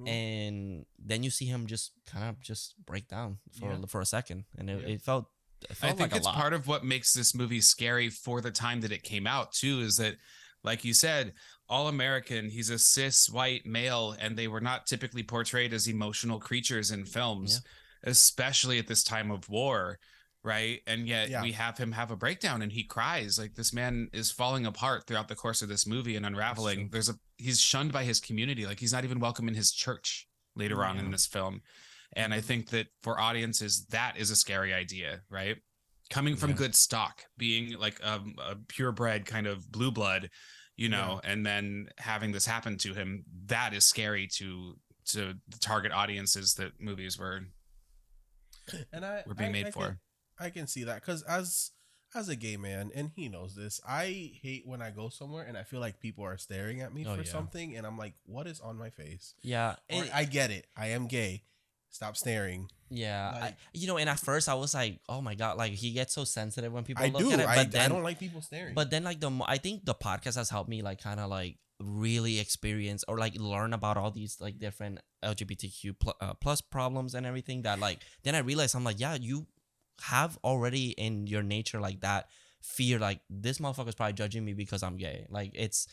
and then you see him just kind of just break down for a second, and it felt I think like it's part of what makes this movie scary for the time that it came out too, is that, like you said, all-American, he's a cis white male, and they were not typically portrayed as emotional creatures in films, especially at this time of war. Right. And yet we have him have a breakdown and he cries. Like, this man is falling apart throughout the course of this movie and unraveling. He's shunned by his community. Like, he's not even welcome in his church later on in this film. And I think that for audiences, that is a scary idea, right? Coming from good stock, being like a purebred kind of blue blood, you know, and then having this happen to him, that is scary to the target audiences that movies were being made for. I can see that because as a gay man, and he knows this, I hate when I go somewhere and I feel like people are staring at me for something, and I'm like, what is on my face? Yeah. Or, I get it. I am gay. Stop staring. Yeah. Like, and at first I was like, oh my God, like he gets so sensitive when people look at it. But then, I don't like people staring. But then like I think the podcast has helped me like kind of like really experience or like learn about all these like different LGBTQ plus problems and everything that like, then I realized I'm like, yeah, you have already in your nature like that fear, like this motherfucker's probably judging me because I'm gay. Like it's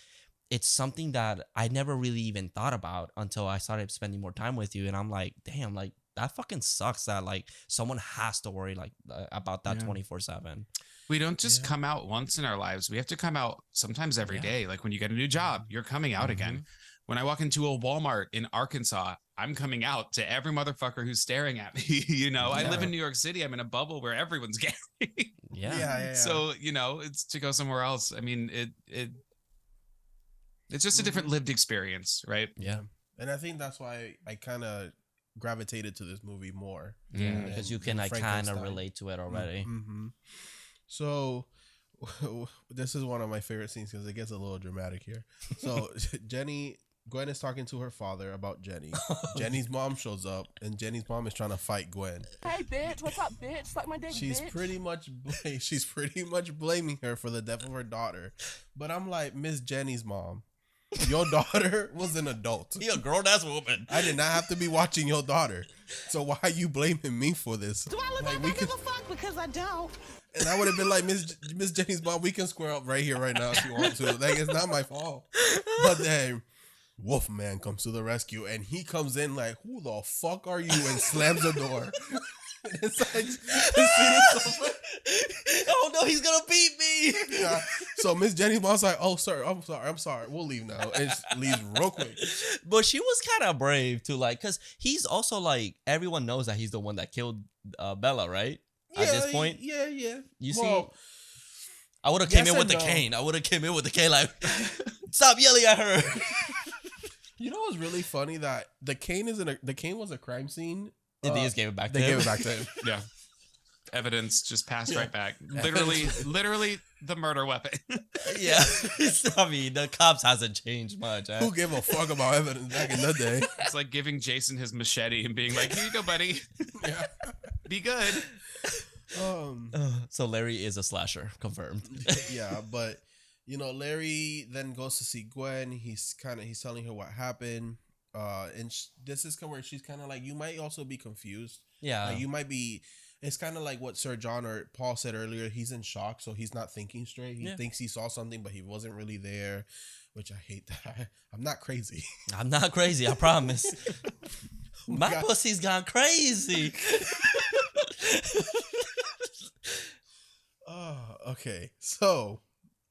something that I never really even thought about until I started spending more time with you, and I'm like, damn, like that fucking sucks that like someone has to worry like about that 24/7. We don't just come out once in our lives. We have to come out sometimes every day. Like when you get a new job, you're coming out again. When I walk into a Walmart in Arkansas, I'm coming out to every motherfucker who's staring at me. You know, I live in New York City. I'm in a bubble where everyone's gay. So, you know, it's to go somewhere else. I mean, it's just a different lived experience, right? Yeah. And I think that's why I kind of gravitated to this movie more. Yeah, because you can like kind of relate to it already. So this is one of my favorite scenes because it gets a little dramatic here. So Gwen is talking to her father about Jenny. Jenny's mom shows up, and Jenny's mom is trying to fight Gwen. Hey, bitch! What's up, bitch? Like my dick, she's bitch. She's pretty much blaming her for the death of her daughter. But I'm like, Miss Jenny's mom, your daughter was an adult. You're a grown-ass woman. I did not have to be watching your daughter. So why are you blaming me for this? Do I look like I give a fuck? Because I don't. And I would have been like, Miss Jenny's mom, we can square up right here, right now if you want to. Like, it's not my fault. But then Wolfman comes to the rescue, and he comes in like, who the fuck are you? And slams the door. It's like, oh no, he's gonna beat me. Yeah. So Miss Jenny's mom's like, oh, sir, I'm sorry. We'll leave now. And leaves real quick. But she was kind of brave too, like, because he's also like, everyone knows that he's the one that killed Bella, right? At this point, yeah. You see, I would have came in with the cane. I would have came in with the cane, like, stop yelling at her. You know what's really funny? That the cane was a crime scene. They just gave it back to him. They gave it back to him. Yeah. Evidence just passed right back. Literally the murder weapon. Yeah. I mean, the cops hasn't changed much. Who gave a fuck about evidence back in the day? It's like giving Jason his machete and being like, here you go, buddy. Yeah. Be good. So Larry is a slasher, confirmed. Yeah, but you know, Larry then goes to see Gwen. He's telling her what happened. And this is where she's kind of like, you might also be confused. Yeah. Like, you might be. It's kind of like what Sir John or Paul said earlier. He's in shock, so he's not thinking straight. He thinks he saw something, but he wasn't really there, which I hate that. I'm not crazy. I'm not crazy, I promise. My God. pussy's gone crazy. Oh, okay. So,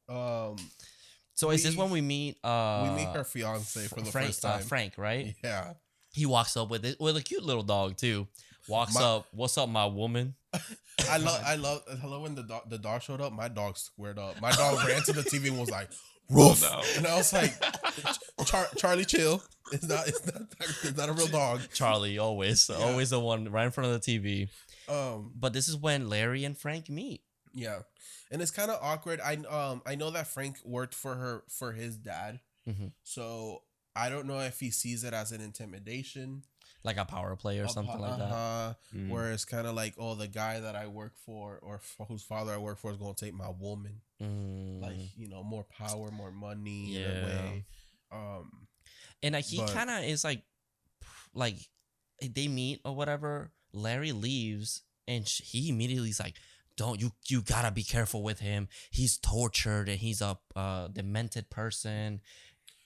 So is this We- when we meet? we meet her fiance for the Frank, first time. Frank, right? Yeah. He walks up with a cute little dog too. Walks My- up. What's up, my woman? I love when the dog showed up. My dog squared up. My dog ran to the TV and was like, "Roof!" No. And I was like, "Charlie, chill. It's not a real dog." Charlie, always the one right in front of the TV. Um, But this is when Larry and Frank meet. yeah, and it's kind of awkward. I know that Frank worked for his dad, Mhm. so I don't know if he sees it as an intimidation. Like a power play or something like that. Mm. Where it's kind of like, oh, the guy that I work for or whose father I work for is going to take my woman. Like, more power, more money in a way. And like he but- kind of is like they meet or whatever. Larry leaves and he immediately is like, "Don't you gotta be careful with him. He's tortured and he's a demented person."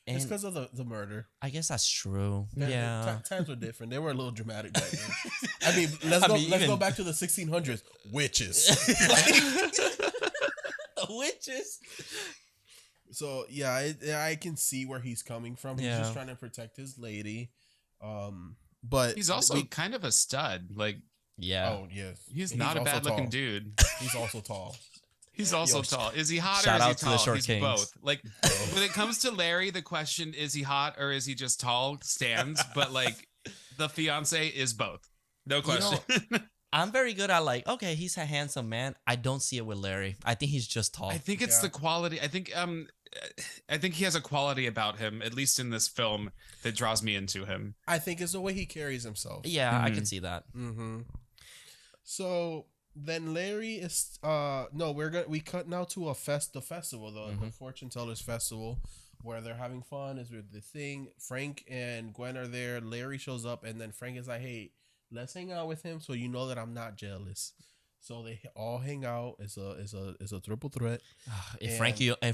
It's And because of the murder. I guess that's true. Yeah. Times were different. They were a little dramatic back then. I mean, let's go even- back to the 1600s. Witches. Witches. So yeah, I can see where he's coming from. He's Yeah. just trying to protect his lady. But He's also kind of a stud. Like, Yeah. oh yes, he's And not a also bad looking tall. dude. He's also tall. He's also Yo, tall. Is he hot shout or is he out to the tall? short He's kings. both. Like, when it comes to Larry, the question, is he hot or is he just tall, stands. But like, the fiance is both. No question. I'm very good at like, okay, he's a handsome man. I don't see it with Larry. I think he's just tall. I think it's Yeah. the quality. I think he has a quality about him, at least in this film, that draws me into him. I think it's the way he carries himself. Yeah, I can see that. Mm-hmm. So then Larry is no, we cut now to the festival, the fortune tellers festival, where they're having fun. Is with the thing. Frank and Gwen are there. Larry shows up, and then Frank is like, "Hey, let's hang out with him, so you know that I'm not jealous." So they all hang out. It's a triple threat. If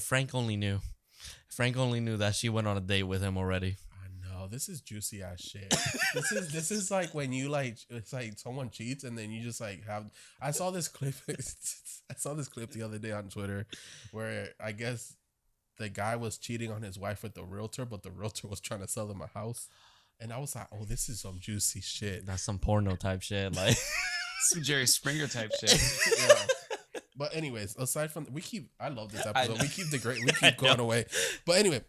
Frank only knew. Frank only knew that she went on a date with him already. I know this is juicy ass shit. this is like when you like, it's like someone cheats and then you just like have. I saw this clip. I saw this clip the other day on Twitter where I guess the guy was cheating on his wife with the realtor, but the realtor was trying to sell them a house, and I was like, oh, this is some juicy shit. That's some porno type shit. Like, Some Jerry Springer type shit. Yeah. But anyways, aside from I love this episode. We keep going away. But anyway,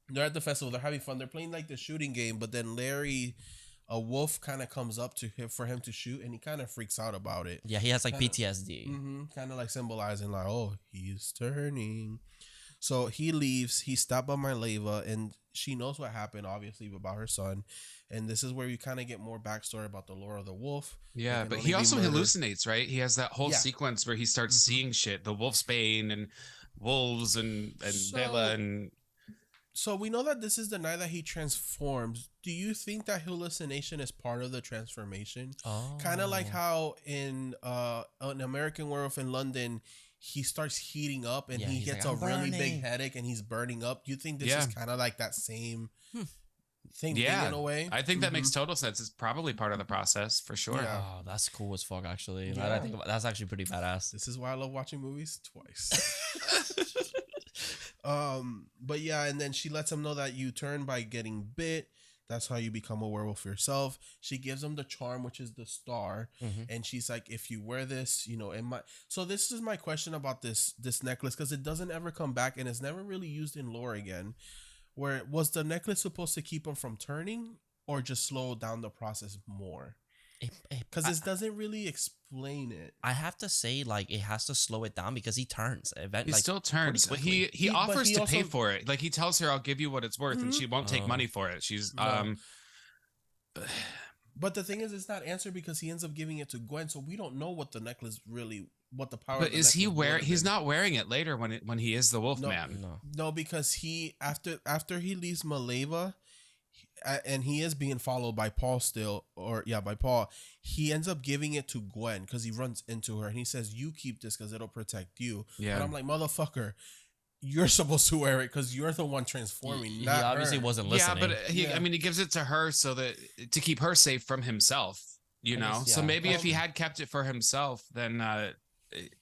they're at the festival. They're having fun. They're playing like the shooting game. But then Larry, a wolf, kind of comes up to him for him to shoot, and he kind of freaks out about it. yeah, he has like PTSD. Kind of like symbolizing like, oh, he's turning. So he leaves. He stopped by Marleva, and she knows what happened, obviously, about her son. And this is where you kind of get more backstory about the lore of the wolf. Yeah, can but only he be also murdered. hallucinates, right? He has that whole Yeah. sequence where he starts seeing shit, the wolf's bane and wolves and So- Bella and So we know that this is the night that he transforms. Do you think that hallucination is part of the transformation? Oh. Kind of like how in an American Werewolf in London, he starts heating up and Yeah, he he's gets like, a "I'm really big burning." headache and he's burning up. Do you think this Yeah. is kind of like that same thing yeah, in a way? I think that makes total sense. It's probably part of the process for sure. Yeah. Oh, that's cool as fuck, actually. Now that Yeah. I think about, that's actually pretty badass. This is why I love watching movies twice. But yeah, and then she lets him know that you turn by getting bit. That's how you become a werewolf yourself. She gives him the charm, which is the star, and she's like, "If you wear this, you know, it might." So this is my question about this necklace, because it doesn't ever come back, and it's never really used in lore again. Where was the necklace supposed to keep him from turning, or just slow down the process more? Because it doesn't really explain it. I have to say, like, it has to slow it down because he turns. He still turns. But pretty he But offers he to pay also- for it. Like he tells her, "I'll give you what it's worth," and she won't take Oh. money for it. She's No. But the thing is, it's not answered because he ends up giving it to Gwen, so we don't know what the necklace really, what the power. But of the is he necklace wearing? would have He's been. not wearing it later when he is the Wolf No. Man. No. No, because he after he leaves Maleva, and he is being followed by Paul still, by Paul. He ends up giving it to Gwen because he runs into her and he says, "You keep this because it'll protect you." Yeah. And I'm like, motherfucker, you're supposed to wear it because you're the one transforming. He not obviously her. wasn't listening. Yeah, but I mean, he gives it to her so that to keep her safe from himself. You know, guess, so yeah. maybe if he had kept it for himself, then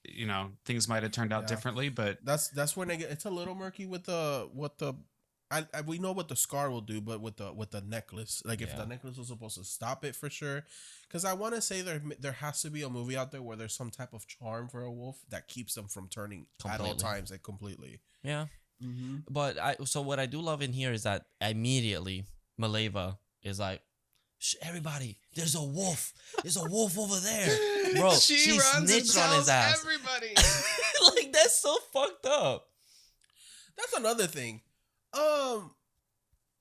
you know, things might have turned out differently. But That's when it's a little murky with the we know what the scar will do, but with the necklace, like if the necklace was supposed to stop it for sure, because I want to say there has to be a movie out there where there's some type of charm for a wolf that keeps them from turning at all times, like completely. Yeah. But so what I do love in here is that immediately Maleva is like, everybody, there's a wolf. There's a wolf over there. Bro, she runs and snitched on his tells ass. everybody. Like, that's so fucked up. That's another thing.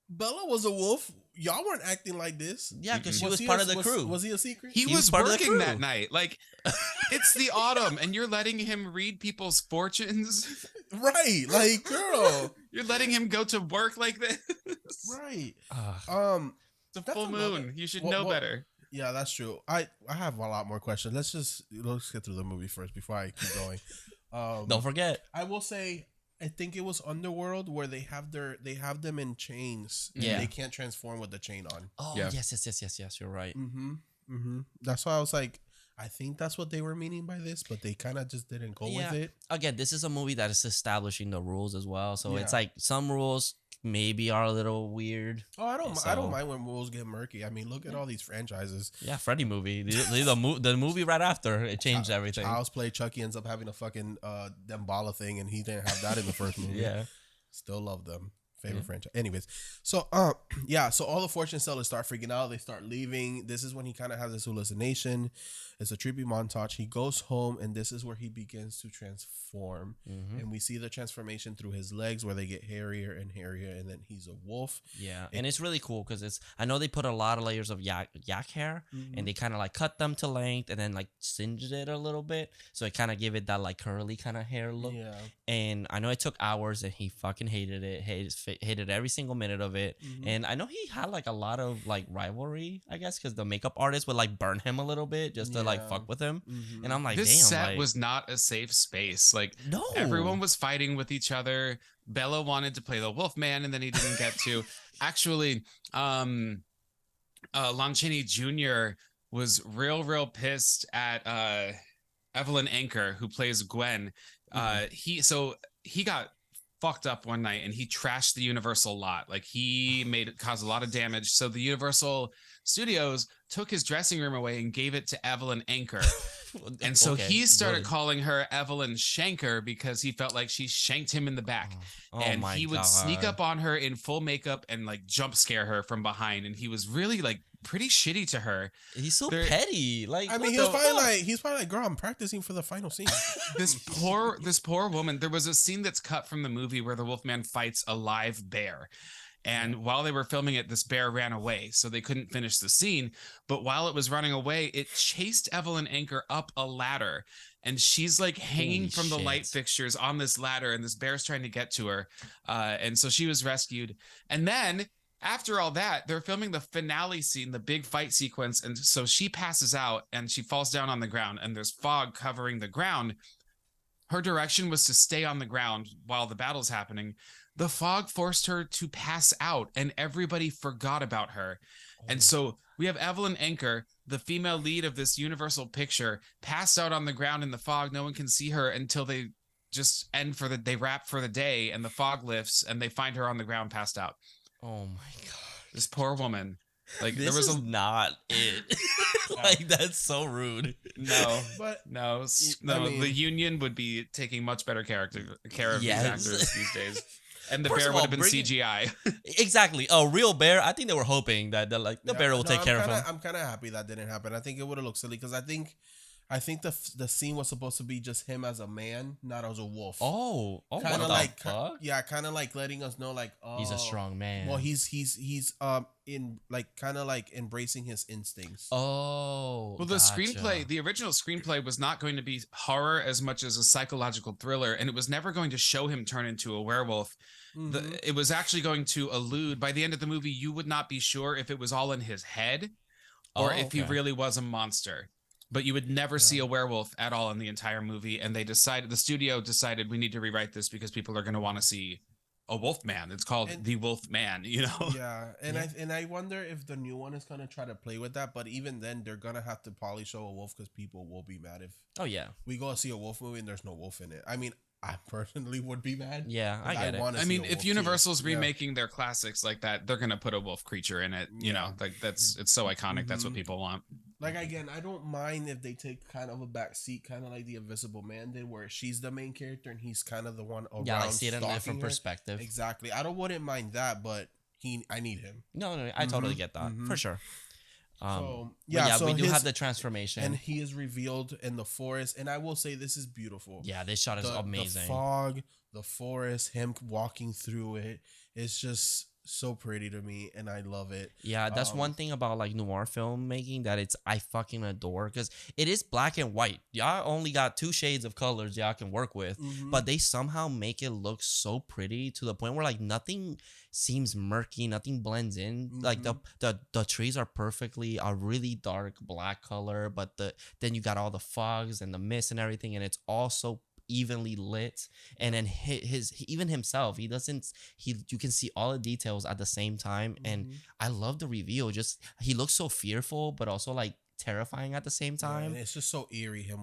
Bella was a wolf. Y'all weren't acting like this. Yeah, because she Was was he part a- of the crew. Was he a secret? He was was part of the working crew. that night. Like, it's the autumn, and you're letting him read people's fortunes. Right. Like, girl. You're letting him go to work like this. Right. Ugh. It's a That's full another- moon. You should what- know what- better. Yeah, that's true. I have a lot more questions. Let's get through the movie first before I keep going. Don't forget. I will say, I think it was Underworld where they have them in chains. And Yeah. they can't transform with the chain on. Oh, Yeah. yes. You're right. That's why I was like, I think that's what they were meaning by this, but they kind of just didn't go with it. Again, this is a movie that is establishing the rules as well. So it's Yeah. like some rules maybe are a little weird. Oh, I don't So- mind when rules get murky. I mean, look at all these franchises. Yeah, Freddy movie. The movie right after it changed everything. Child's Play, Chucky ends up having a fucking Dembala thing, and he didn't have that in the first movie. Yeah. Still love them. Favorite franchise. Anyways, so so all the fortune tellers start freaking out. They start leaving. This is when he kind of has this hallucination. It's a trippy montage. He goes home, and this is where he begins to transform. And we see the transformation through his legs, where they get hairier and hairier, and then he's a wolf. Yeah, and it's really cool because I know they put a lot of layers of yak hair, and they kind of like cut them to length and then like singed it a little bit, so it kind of gave it that like curly kind of hair look. Yeah. And I know it took hours, and he fucking hated it. Hated every single minute of it. And I know he had like a lot of like rivalry, I guess, because the makeup artist would like burn him a little bit just to like fuck with him. And I'm like, This damn, set like, was not a safe space. Like, no, everyone was fighting with each other. Bella wanted to play the Wolfman, and then he didn't get to. Actually, Lon Chaney Jr. was real pissed at Evelyn Anchor, who plays Gwen. He got fucked up one night, and he trashed the Universal lot. Like, he caused a lot of damage. So the Universal Studios took his dressing room away and gave it to Evelyn Anchor. And so Okay, he started good. calling her Evelyn Shanker because he felt like she shanked him in the back. Oh And my he would God. sneak up on her in full makeup and like jump scare her from behind. And he was really like pretty shitty to her. He's so There- petty. Like, I mean, what he's probably like, girl, I'm practicing for the final scene. This poor woman. There was a scene that's cut from the movie where the Wolfman fights a live bear. And while they were filming it, this bear ran away, so they couldn't finish the scene. But while it was running away, it chased Evelyn Anchor up a ladder, and she's like hanging Holy from the light shit. fixtures on this ladder, and this bear's trying to get to her. And so she was rescued. And then after all that, they're filming the finale scene, the big fight sequence. And so she passes out and she falls down on the ground, and there's fog covering the ground. Her direction was to stay on the ground while the battle's happening. The fog forced her to pass out, and everybody forgot about her. And so we have Evelyn Anchor, the female lead of this Universal picture, passed out on the ground in the fog. No one can see her until they just they wrap for the day, and the fog lifts, and they find her on the ground passed out. Oh my God. This poor woman. Like, This there was is not it. Like, that's so rude. But no, I mean- the union would be taking much better care of Yes. these actors these days. And the First bear of would all, have been bring it- CGI. Exactly. A real bear. I think they were hoping that the bear will take care of him. I'm kind of happy that didn't happen. I think it would have looked silly because I think the scene was supposed to be just him as a man, not as a wolf. Oh, what kind the of like, fuck? yeah, kind of like letting us know, like, oh, He's a strong man. Well, he's in like kind of like embracing his instincts. Oh, Well, the gotcha. screenplay, the original screenplay was not going to be horror as much as a psychological thriller, and it was never going to show him turn into a werewolf. Mhm. It was actually going to allude, by the end of the movie, you would not be sure if it was all in his head or Oh, if he okay. really was a monster. but you would never see a werewolf at all in the entire movie. And the studio decided we need to rewrite this because people are going to want to see a wolf man. It's called the Wolf Man, you know? Yeah. And I wonder if the new one is going to try to play with that. But even then, they're going to have to probably show a wolf because people will be mad if we go see a wolf movie and there's no wolf in it. I mean, I personally would be mad. Yeah, I get it. I mean, if Universal's remaking their classics like that, they're gonna put a wolf creature in it. You know, like it's so iconic. That's what people want. Like, again, I don't mind if they take kind of a back seat, kind of like the Invisible Man did, where she's the main character and he's kind of the one around. Yeah, like see it in a different her. perspective. Exactly. Wouldn't mind that, but I need him. No, I totally get that for sure. So we do have the transformation, and he is revealed in the forest. And I will say, this is beautiful. Yeah, this shot is amazing. The fog, the forest, him walking through it. It's just so pretty to me, and I love it. Yeah, that's one thing about like noir filmmaking that I fucking adore, because it is black and white. Y'all only got 2 shades of colors y'all can work with, but they somehow make it look so pretty to the point where like nothing seems murky, nothing blends in. Like the trees are perfectly a really dark black color, but then you got all the fogs and the mist and everything, and it's all so evenly lit. And then even himself, you can see all the details at the same time. And I love the reveal. Just he looks so fearful but also like terrifying at the same time. And it's just so eerie, him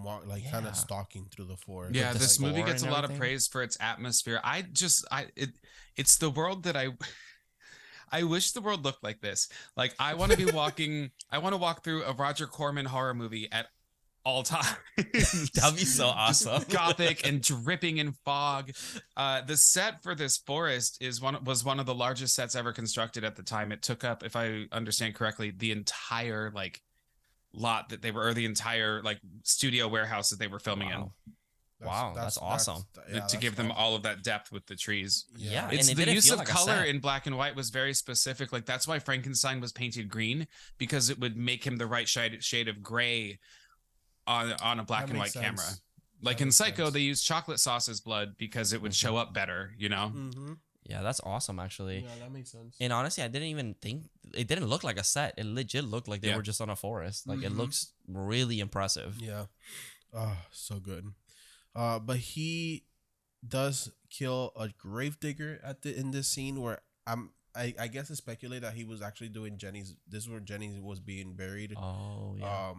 kind of stalking through the forest. Yeah, this movie gets a lot of praise for its atmosphere. It's the world that I wish the world looked like this. Like, I want to be walking I want to walk through a Roger Corman horror movie at all time. That'd be so awesome. Gothic and dripping in fog. The set for this forest was one of the largest sets ever constructed at the time. It took up, if I understand correctly, the entire like lot that they were, or the entire like studio warehouse that they were filming in. Wow, that's awesome. To give them all of that depth with the trees. Yeah, it's and the use of color in black and white was very specific. Like, that's why Frankenstein was painted green, because it would make him the right shade of gray on a black and white camera. Like in Psycho, they used chocolate sauce as blood because it would show up better, you know? Yeah, that's awesome, actually. Yeah, that makes sense. And honestly, I didn't even think it didn't look like a set. It legit looked like they were just on a forest. Like, it looks really impressive. Yeah. Oh, so good. But he does kill a gravedigger in this scene where I guess it's speculated that he was actually doing this is where Jenny was being buried. Oh, yeah.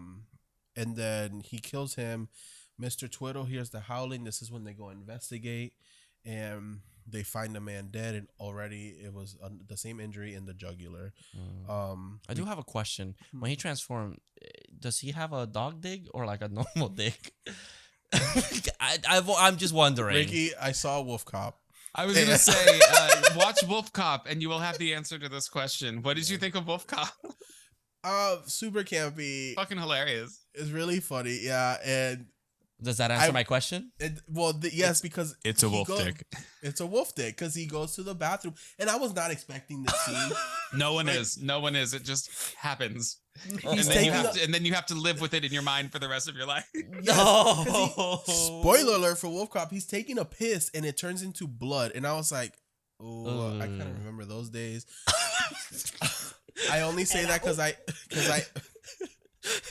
And then he kills him. Mr. Twiddle hears the howling. This is when they go investigate, and they find the man dead, and already it was the same injury in the jugular. I do have a question. When he transformed, does he have a dog dig or like a normal dick? I'm just wondering. Ricky, I saw Wolf Cop. I was gonna say, watch Wolf Cop, and you will have the answer to this question. What did you think of Wolf Cop? Super campy. Fucking hilarious. It's really funny, yeah. And does that answer my question? Yes, because it's a wolf dick. It's a wolf dick because he goes to the bathroom, and I was not expecting this scene. No one is. It just happens. And then you have to live with it in your mind for the rest of your life. No. Spoiler alert for Wolf Cop. He's taking a piss and it turns into blood, and I was like, "Oh, I kind of remember those days." I only say that because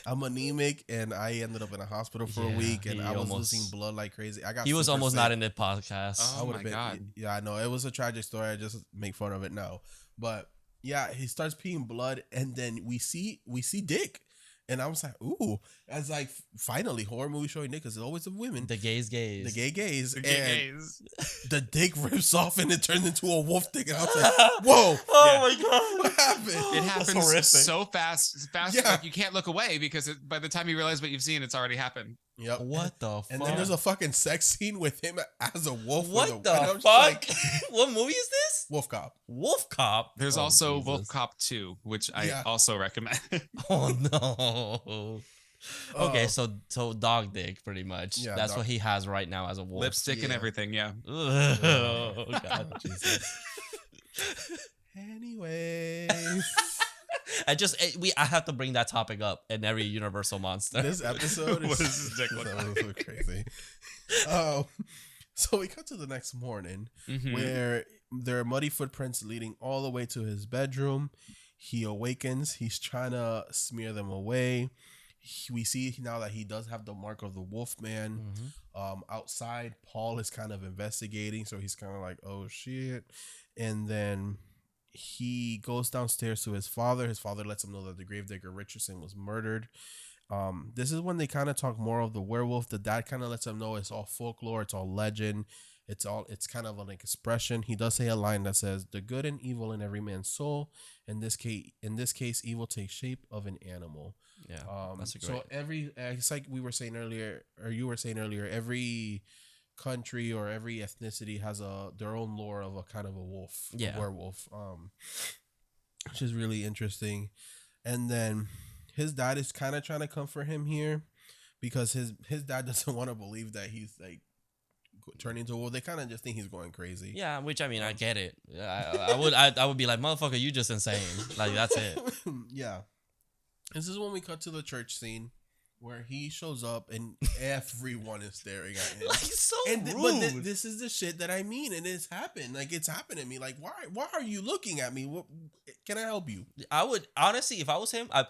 I'm anemic, and I ended up in a hospital for a week, and I was losing blood like crazy. He was almost not in the podcast. Oh my God. Yeah, I know. It was a tragic story. I just make fun of it now. But yeah, he starts peeing blood, and then we see Dick. And I was like, ooh. I was like, finally, horror movie showing Dick, because it's always the women. The gays. The gay gays. The gay gays. The dick rips off and it turns into a wolf dick. And I was like, whoa. My God. What happened? It happens so fast. Like you can't look away, because by the time you realize what you've seen, it's already happened. Yep. What the fuck? And then there's a fucking sex scene with him as a wolf. What the fuck? What movie is this? Wolf Cop. Wolf Cop? There's also Jesus. Wolf Cop 2, which I also recommend. Oh, no. Okay, so dog dick, pretty much. Yeah, that's what he has right now as a wolf. Lipstick and everything, yeah. Oh, God, Jesus. Anyways. I have to bring that topic up in every Universal Monster. This episode what does this dick look like? Crazy. So we cut to the next morning where there are muddy footprints leading all the way to his bedroom. He awakens. He's trying to smear them away. we see now that he does have the mark of the Wolfman. Outside, Paul is kind of investigating, so he's kind of like, oh shit. And then he goes downstairs to his father. His father lets him know that the gravedigger Richardson was murdered. This is when they kind of talk more of the werewolf. The dad kind of lets him know it's all folklore, it's all legend, it's kind of an expression. He does say a line that says, "The good and evil in every man's soul. In this case, evil takes shape of an animal." Yeah, that's a great. So it's like we were saying earlier, or you were saying earlier, every country or every ethnicity has their own lore of a kind of a wolf, a werewolf, which is really interesting. And then his dad is kind of trying to comfort him here because his dad doesn't want to believe that he's like turning into a wolf. They kind of just think he's going crazy. Yeah, which I mean, I get it. I would be like, motherfucker, you just insane. Like, that's it. Yeah. This is when we cut to the church scene where he shows up and everyone is staring at him. Like, so rude. But this is the shit that I mean, and it's happened. Like, it's happened to me. Like, why are you looking at me? What, can I help you? I would honestly, if I was him, I'd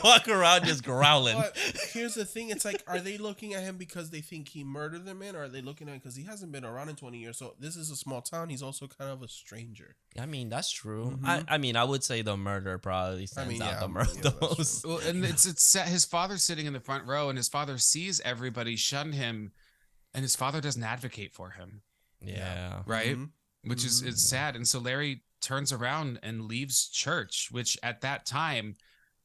walk around just growling. But here's the thing: it's like, are they looking at him because they think he murdered the man, or are they looking at him because he hasn't been around in 20 years? So this is a small town. He's also kind of a stranger. I mean, that's true. I mean, I would say the murder probably stands out the most. Well, and it's his father's sitting in the front row, and his father sees everybody shun him, and his father doesn't advocate for him. Yeah. Right. Which is it's sad. And so Larry turns around and leaves church, which at that time,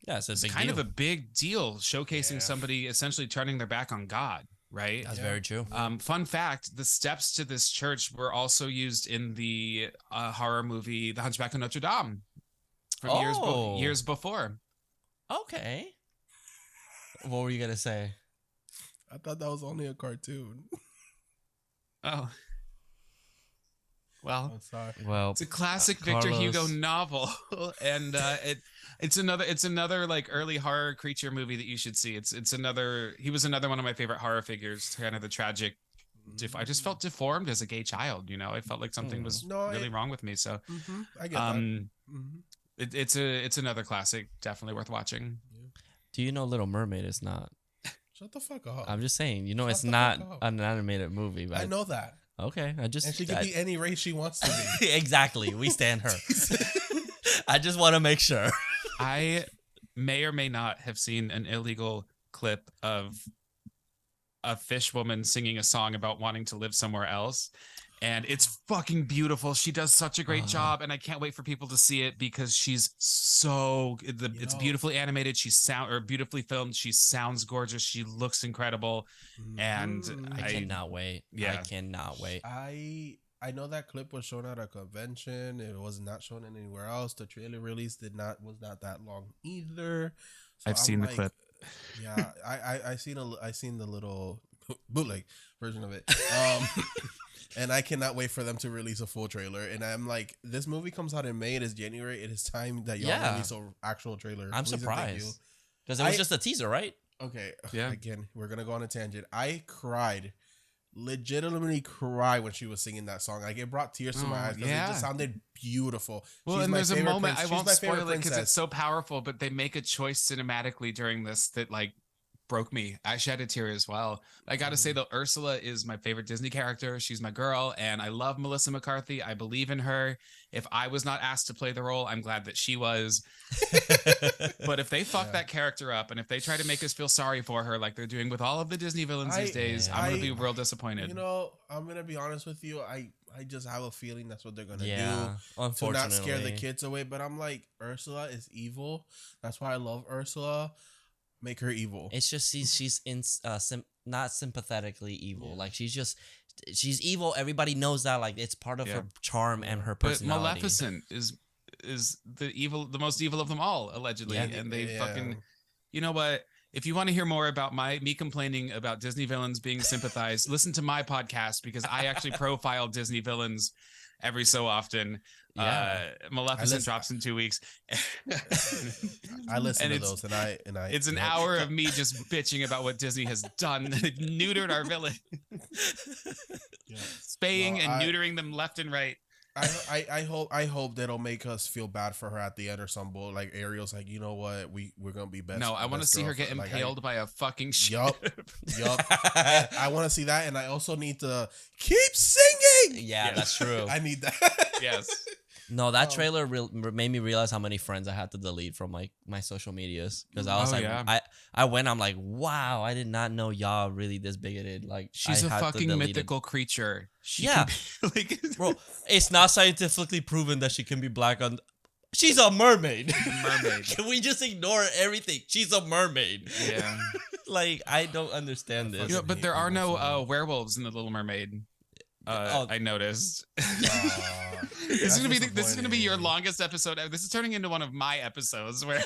it's a big kind deal. of a big deal, showcasing somebody essentially turning their back on God. Right. That's very true. Fun fact: the steps to this church were also used in the horror movie The Hunchback of Notre Dame from years before. Okay. What were you gonna say? I thought that was only a cartoon. Oh. Well, I'm sorry. Well, it's a classic Victor Hugo novel, and it's another like early horror creature movie that you should see. He was another one of my favorite horror figures. Kind of the tragic. I just felt deformed as a gay child. You know, I felt like something was really wrong with me. So, I get that. It's another classic, definitely worth watching. do you know Little Mermaid is not? Shut the fuck up. I'm just saying, Shut it's the not fuck up. an animated movie. But I know that. Okay, And she can be any race she wants to be. Exactly. We stand her. I just want to make sure. I may or may not have seen an illegal clip of a fish woman singing a song about wanting to live somewhere else. And it's fucking beautiful. She does such a great job, and I can't wait for people to see it because she's it's beautifully animated. She's beautifully filmed. She sounds gorgeous. She looks incredible, and I cannot wait. Yeah. I cannot wait. I know that clip was shown at a convention. It was not shown anywhere else. The trailer release was not that long either. So I've seen the clip. Yeah, I seen the little bootleg version of it. And I cannot wait for them to release a full trailer. And I'm like, this movie comes out in May. It is January. It is time that y'all release an actual trailer. I'm Please and thank you. surprised because it was just a teaser, right? Okay. Yeah. Again, we're gonna go on a tangent. I legitimately cried when she was singing that song. Like, it brought tears to my eyes because it just sounded beautiful. Well, She's and my there's a favorite moment, prince. I won't She's my favorite spoil it because princess. it's so powerful, but they make a choice cinematically during this that like broke me. I shed a tear as well. I gotta say though, Ursula is my favorite Disney character. She's my girl, and I love Melissa McCarthy. I believe in her. If I was not asked to play the role, I'm glad that she was. But if they fuck that character up, and if they try to make us feel sorry for her like they're doing with all of the Disney villains these days, I'm gonna be real disappointed. You know, I'm gonna be honest with you. I just have a feeling that's what they're gonna do unfortunately, to not scare the kids away. But I'm like, Ursula is evil. That's why I love Ursula. Make her evil. It's just she's not sympathetically evil. Like she's evil. Everybody knows that. Like it's part of her charm and her personality. But Maleficent is the most evil of them all, allegedly. And they fucking, you know what? If you want to hear more about me complaining about Disney villains being sympathized, listen to my podcast because I actually profile Disney villains every so often. Maleficent drops in 2 weeks. I listen to those, and I. It's an hour of me just bitching about what Disney has done. Neutered our villain, spaying and neutering them left and right. I hope that'll make us feel bad for her at the end or some bull. Like Ariel's like, you know what, we're gonna be best. No, I want to see her get girlfriend. impaled by a fucking ship. Yup. I want to see that, and I also need to keep singing. Yeah, that's true. I need that. Yes. No, that trailer made me realize how many friends I had to delete from like my social medias because I was I'm like, wow, I did not know y'all really this bigoted. Like, she's I a had to fucking delete mythical creature. She Yeah. can be, like, bro. It's not scientifically proven that she can be black on. She's a mermaid. Mermaid. Can we just ignore everything? She's a mermaid. Yeah. Like, I don't understand this. You know, but there are no werewolves in the Little Mermaid. I noticed. This is gonna be your longest episode. This is turning into one of my episodes where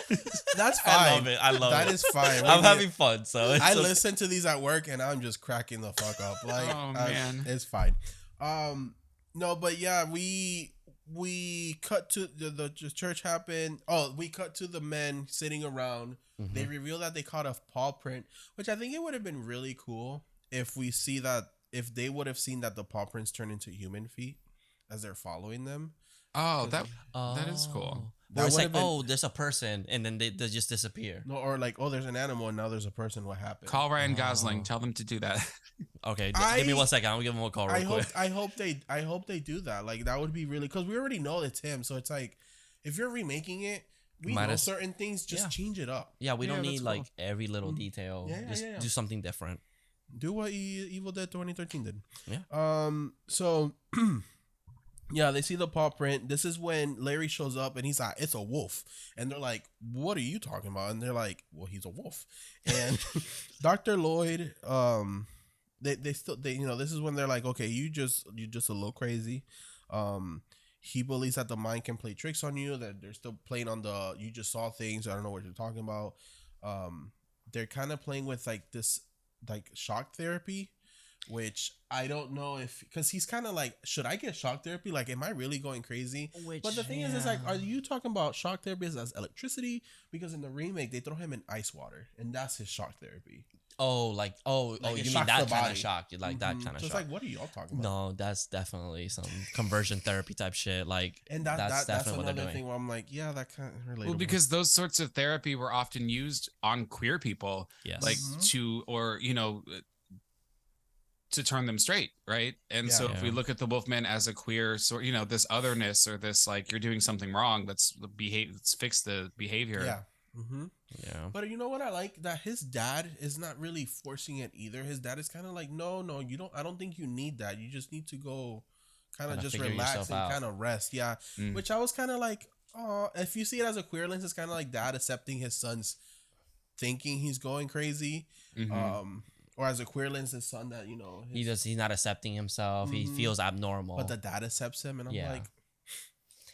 That's fine. I love it. I love that. it. That is fine. I'm having fun. So I listen to these at work and I'm just cracking the fuck up. Like, oh man, it's fine. No, but yeah, we cut to the church happened. Oh, we cut to the men sitting around. Mm-hmm. They reveal that they caught a paw print, which I think it would have been really cool if we see that. If they would have seen that the paw prints turn into human feet as they're following them. that is cool. Where it's would like, have been- oh, there's a person, and then they just disappear. No, or like, oh, there's an animal and now there's a person. What happened? Call Ryan Gosling. Tell them to do that. Okay, give me 1 second. I'll give him a call real quick. I hope they do that. Like, that would be really, because we already know it's him. So it's like, if you're remaking it, we know certain things. Just change it up. Yeah, we don't need that's like cool. every little detail. Just do something different. Do what Evil Dead 2013 did. Yeah. So, yeah, they see the paw print. This is when Larry shows up and he's like, it's a wolf. And they're like, what are you talking about? And they're like, well, he's a wolf. And Dr. Lloyd, they still, this is when they're like, okay, you're just a little crazy. He believes that the mind can play tricks on you, that they're still playing on you just saw things. I don't know what you're talking about. They're kind of playing with like this, like shock therapy, which I don't know because he's kind of like, should I get shock therapy? Like, am I really going crazy? But the thing is like, are you talking about shock therapy as electricity? Because in the remake, they throw him in ice water, and that's his shock therapy. Oh, like you mean that kind of shock? Like that kind of so shock. It's like, what are y'all talking about? No, that's definitely some conversion therapy type shit. Like, and that's definitely what they're doing. Thing where I'm like, yeah, that kind of relatable. Well, because those sorts of therapy were often used on queer people, yes, like to turn them straight, right? And so if we look at the Wolfman as a queer sort, this otherness or this like you're doing something wrong, let's fix the behavior. Yeah. Mm-hmm. Yeah. But you know what I like? That his dad is not really forcing it either. His dad is kind of like, no, you don't. I don't think you need that. You just need to go kind of just relax and kind of rest. Yeah. Which I was kind of like, oh, if you see it as a queer lens, it's kind of like dad accepting his son's thinking he's going crazy. Mm-hmm. Or as a queer lens, his son that, he's not accepting himself. He feels abnormal. But the dad accepts him, and I'm like,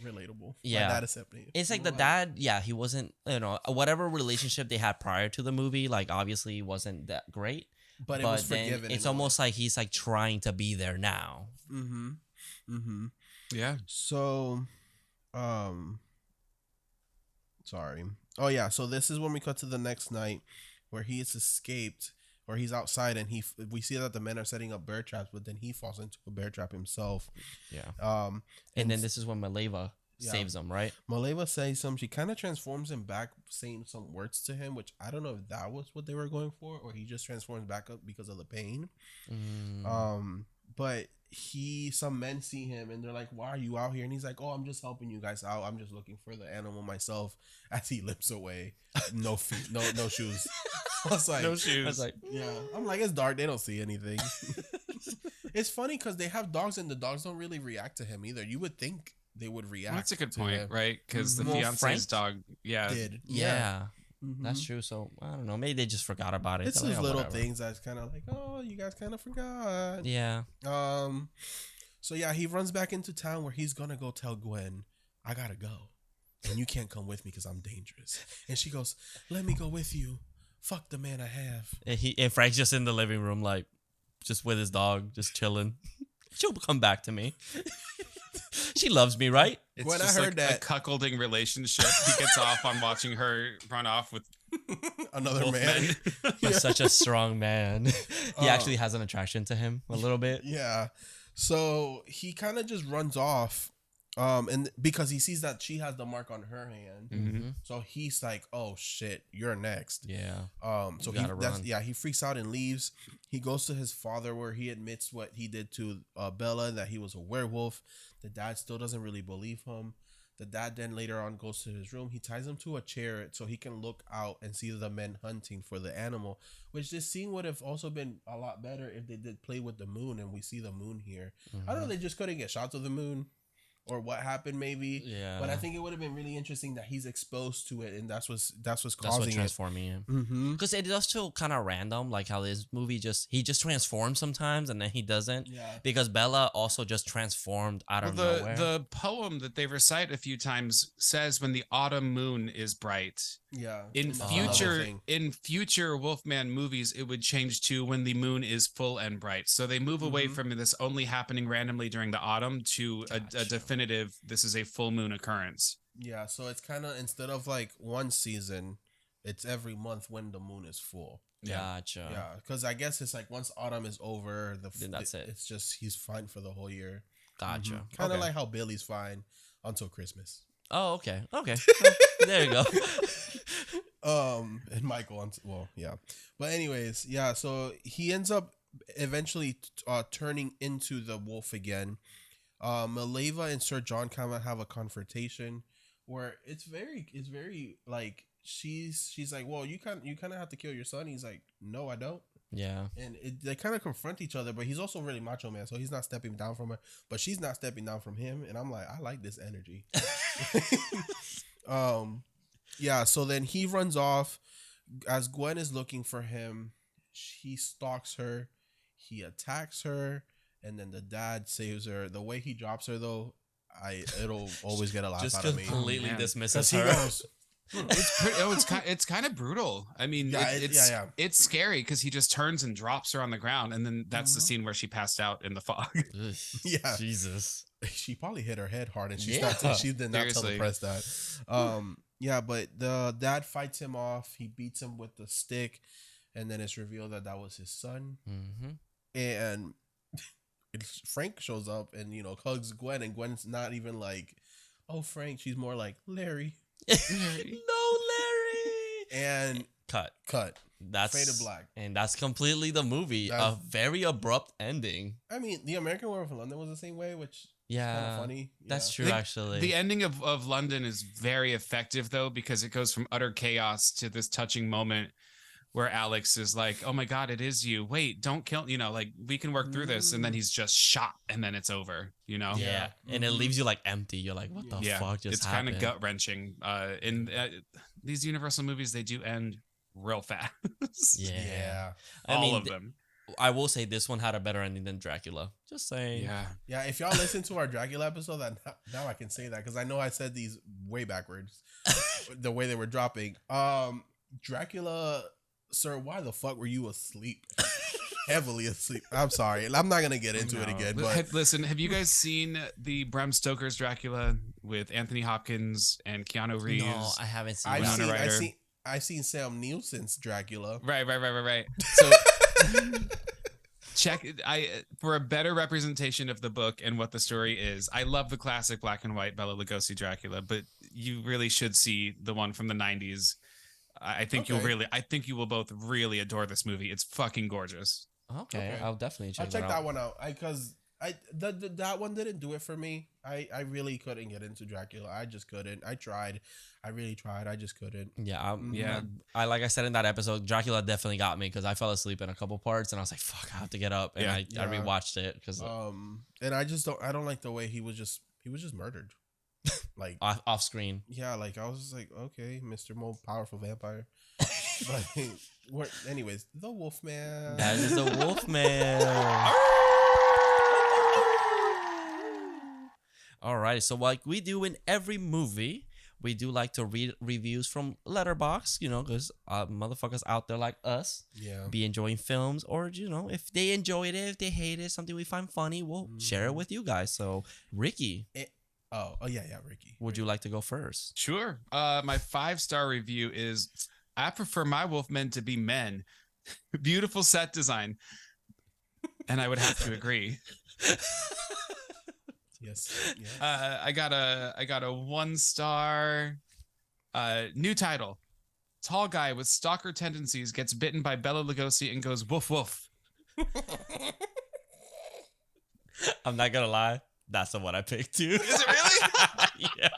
relatable. Yeah. My dad accepting him. It's like the dad, he wasn't, whatever relationship they had prior to the movie, like obviously wasn't that great. But it was forgiven. It's almost like he's like trying to be there now. Mm-hmm. Mm-hmm. Yeah. So, sorry. Oh yeah. So this is when we cut to the next night, where he has escaped, or he's outside, and we see that the men are setting up bear traps, but then he falls into a bear trap himself. Yeah. And then this is when Maleva saves him, right? Maleva says something. She kind of transforms him back, saying some words to him, which I don't know if that was what they were going for, or he just transforms back up because of the pain. But some men see him and they're like, why are you out here? And he's like, oh, I'm just helping you guys out. I'm just looking for the animal myself. As he limps away, no feet, no shoes. I was like, no shoes. I was like, yeah. I'm like, it's dark. They don't see anything. It's funny because they have dogs and the dogs don't really react to him either. You would think they would react. Well, that's a good point, him. right? Because the Well, fiance's Frank dog, did. Yeah. Mm-hmm. That's true. So I don't know. Maybe they just forgot about it. It's They're those like, little whatever. things that's kind of like, oh, you guys kind of forgot. Yeah. So yeah, he runs back into town where he's gonna go tell Gwen, I gotta go, and you can't come with me because I'm dangerous. And she goes, let me go with you. Fuck the man I have. And Frank's just in the living room, like, just with his dog, just chilling. She'll come back to me. She loves me, right? It's When I just heard like that- a cuckolding relationship. He gets off on watching her run off with Another both man. men. But such a strong man. He actually has an attraction to him a little bit. Yeah. So he kind of just runs off, And because he sees that she has the mark on her hand, Mm-hmm. so he's like, "Oh shit, you're next." Yeah. So You gotta run. he freaks out and leaves. He goes to his father where he admits what he did to Bella, that he was a werewolf. The dad still doesn't really believe him. The dad then later on goes to his room. He ties him to a chair so he can look out and see the men hunting for the animal. Which this scene would have also been a lot better if they did play with the moon, and we see the moon here. I don't know, they just couldn't get shots of the moon. Or what happened, maybe. Yeah. But I think it would have been really interesting that he's exposed to it, and that's what's That's what causing it. transforming him. Mm-hmm. Because it does feel kind of random, like how this movie he just transforms sometimes and then he doesn't. Yeah. Because Bella also just transformed out of nowhere. The poem that they recite a few times says when the autumn moon is bright. Yeah. In And that's future another thing. in future Wolfman movies, it would change to when the moon is full and bright. So they move away from this only happening randomly during the autumn to a definitive. This is a full moon occurrence. Yeah, so it's kind of, instead of like one season, it's every month when the moon is full. Gotcha. Yeah, because I guess it's like once autumn is over, Then that's it. It's just he's fine for the whole year. Gotcha. Kind of Okay. like how Billy's fine until Christmas. Oh, okay. Okay. Well, there you go. And Michael, yeah. But anyways, yeah. So he ends up eventually turning into the wolf again. Mileva and Sir John kind of have a confrontation where it's very like she's like, well, you kind of have to kill your son. He's like, no, I don't. Yeah. And they kind of confront each other, but he's also really macho man, so he's not stepping down from her, but she's not stepping down from him. And I'm like, I like this energy. Yeah. So then he runs off as Gwen is looking for him. He stalks her. He attacks her. And then the dad saves her. The way he drops her, though, it'll always get a laugh Just out of me. completely man. dismisses Because he her. goes, It's kind of brutal. I mean, Yeah, it's scary because he just turns and drops her on the ground, and then that's the scene where she passed out in the fog. Ugh, Yeah. Jesus. she probably hit her head hard, and she Yeah. she did not tell the Seriously. press that. Yeah, but the dad fights him off. He beats him with the stick, and then it's revealed that was his son. Mm-hmm. And Frank shows up and hugs Gwen, and Gwen's not even like, "Oh, Frank." She's more like, "Larry." No, Larry. And Cut. That's Fade to black. And that's completely the movie. That's- A very abrupt ending. I mean, the American Werewolf in London was the same way, which is kind Yeah. of funny. That's Yeah. true, The- actually. The ending of London is very effective though, because it goes from utter chaos to this touching moment where Alex is like, "Oh my God, it is you. Wait, don't kill. Like we can work through this." And then he's just shot, and then it's over. yeah. And it leaves you like empty. You're like, what the Yeah, fuck just it's kind happened? of gut wrenching. In these Universal movies, they do end real fast. Yeah. Yeah. I All mean, of them. I will say this one had a better ending than Dracula. Just saying. Yeah. Yeah, if y'all listen to our Dracula episode, then now I can say that because I know I said these way backwards, the way they were dropping. Dracula, sir, why the fuck were you asleep? Heavily asleep. I'm sorry, I'm not gonna get into it again. But Listen, have you guys seen the Bram Stoker's Dracula with Anthony Hopkins and Keanu Reeves? No, I haven't seen I've that. Winona Ryder. seen Sam Nielsen's Dracula. Right. So check for a better representation of the book and what the story is. I love the classic black and white Bela Lugosi Dracula, but you really should see the one from the 90s. I think you will both really adore this movie. It's fucking gorgeous. Okay, Okay. I'll definitely check I'll check that that out. one out. That one didn't do it for me. I really couldn't get into Dracula. I just couldn't. I tried. I really tried. I just couldn't. Yeah, Yeah. I like I said in that episode, Dracula definitely got me because I fell asleep in a couple parts and I was like, "Fuck, I have to get up." And Yeah. I Yeah. rewatched it because And I don't like the way he was just murdered. Like off screen. yeah, like I was just like, okay, Mr. More Powerful Vampire. But anyways, the Wolfman. That is the Wolfman. All right, so like we do in every movie, we do like to read reviews from Letterboxd, because motherfuckers out there like us Yeah. be enjoying films, or if they enjoy it, if they hate it, something we find funny, we'll share it with you guys. So Ricky, Oh yeah, Ricky. would you like to go first? Sure. My 5-star review is, I prefer my Wolfmen to be men. Beautiful set design. And I would have to agree. Yes. I got a 1-star. New title: Tall guy with stalker tendencies gets bitten by Bela Lugosi and goes woof woof. I'm not gonna lie, that's the one I picked too. Is it really? Yeah.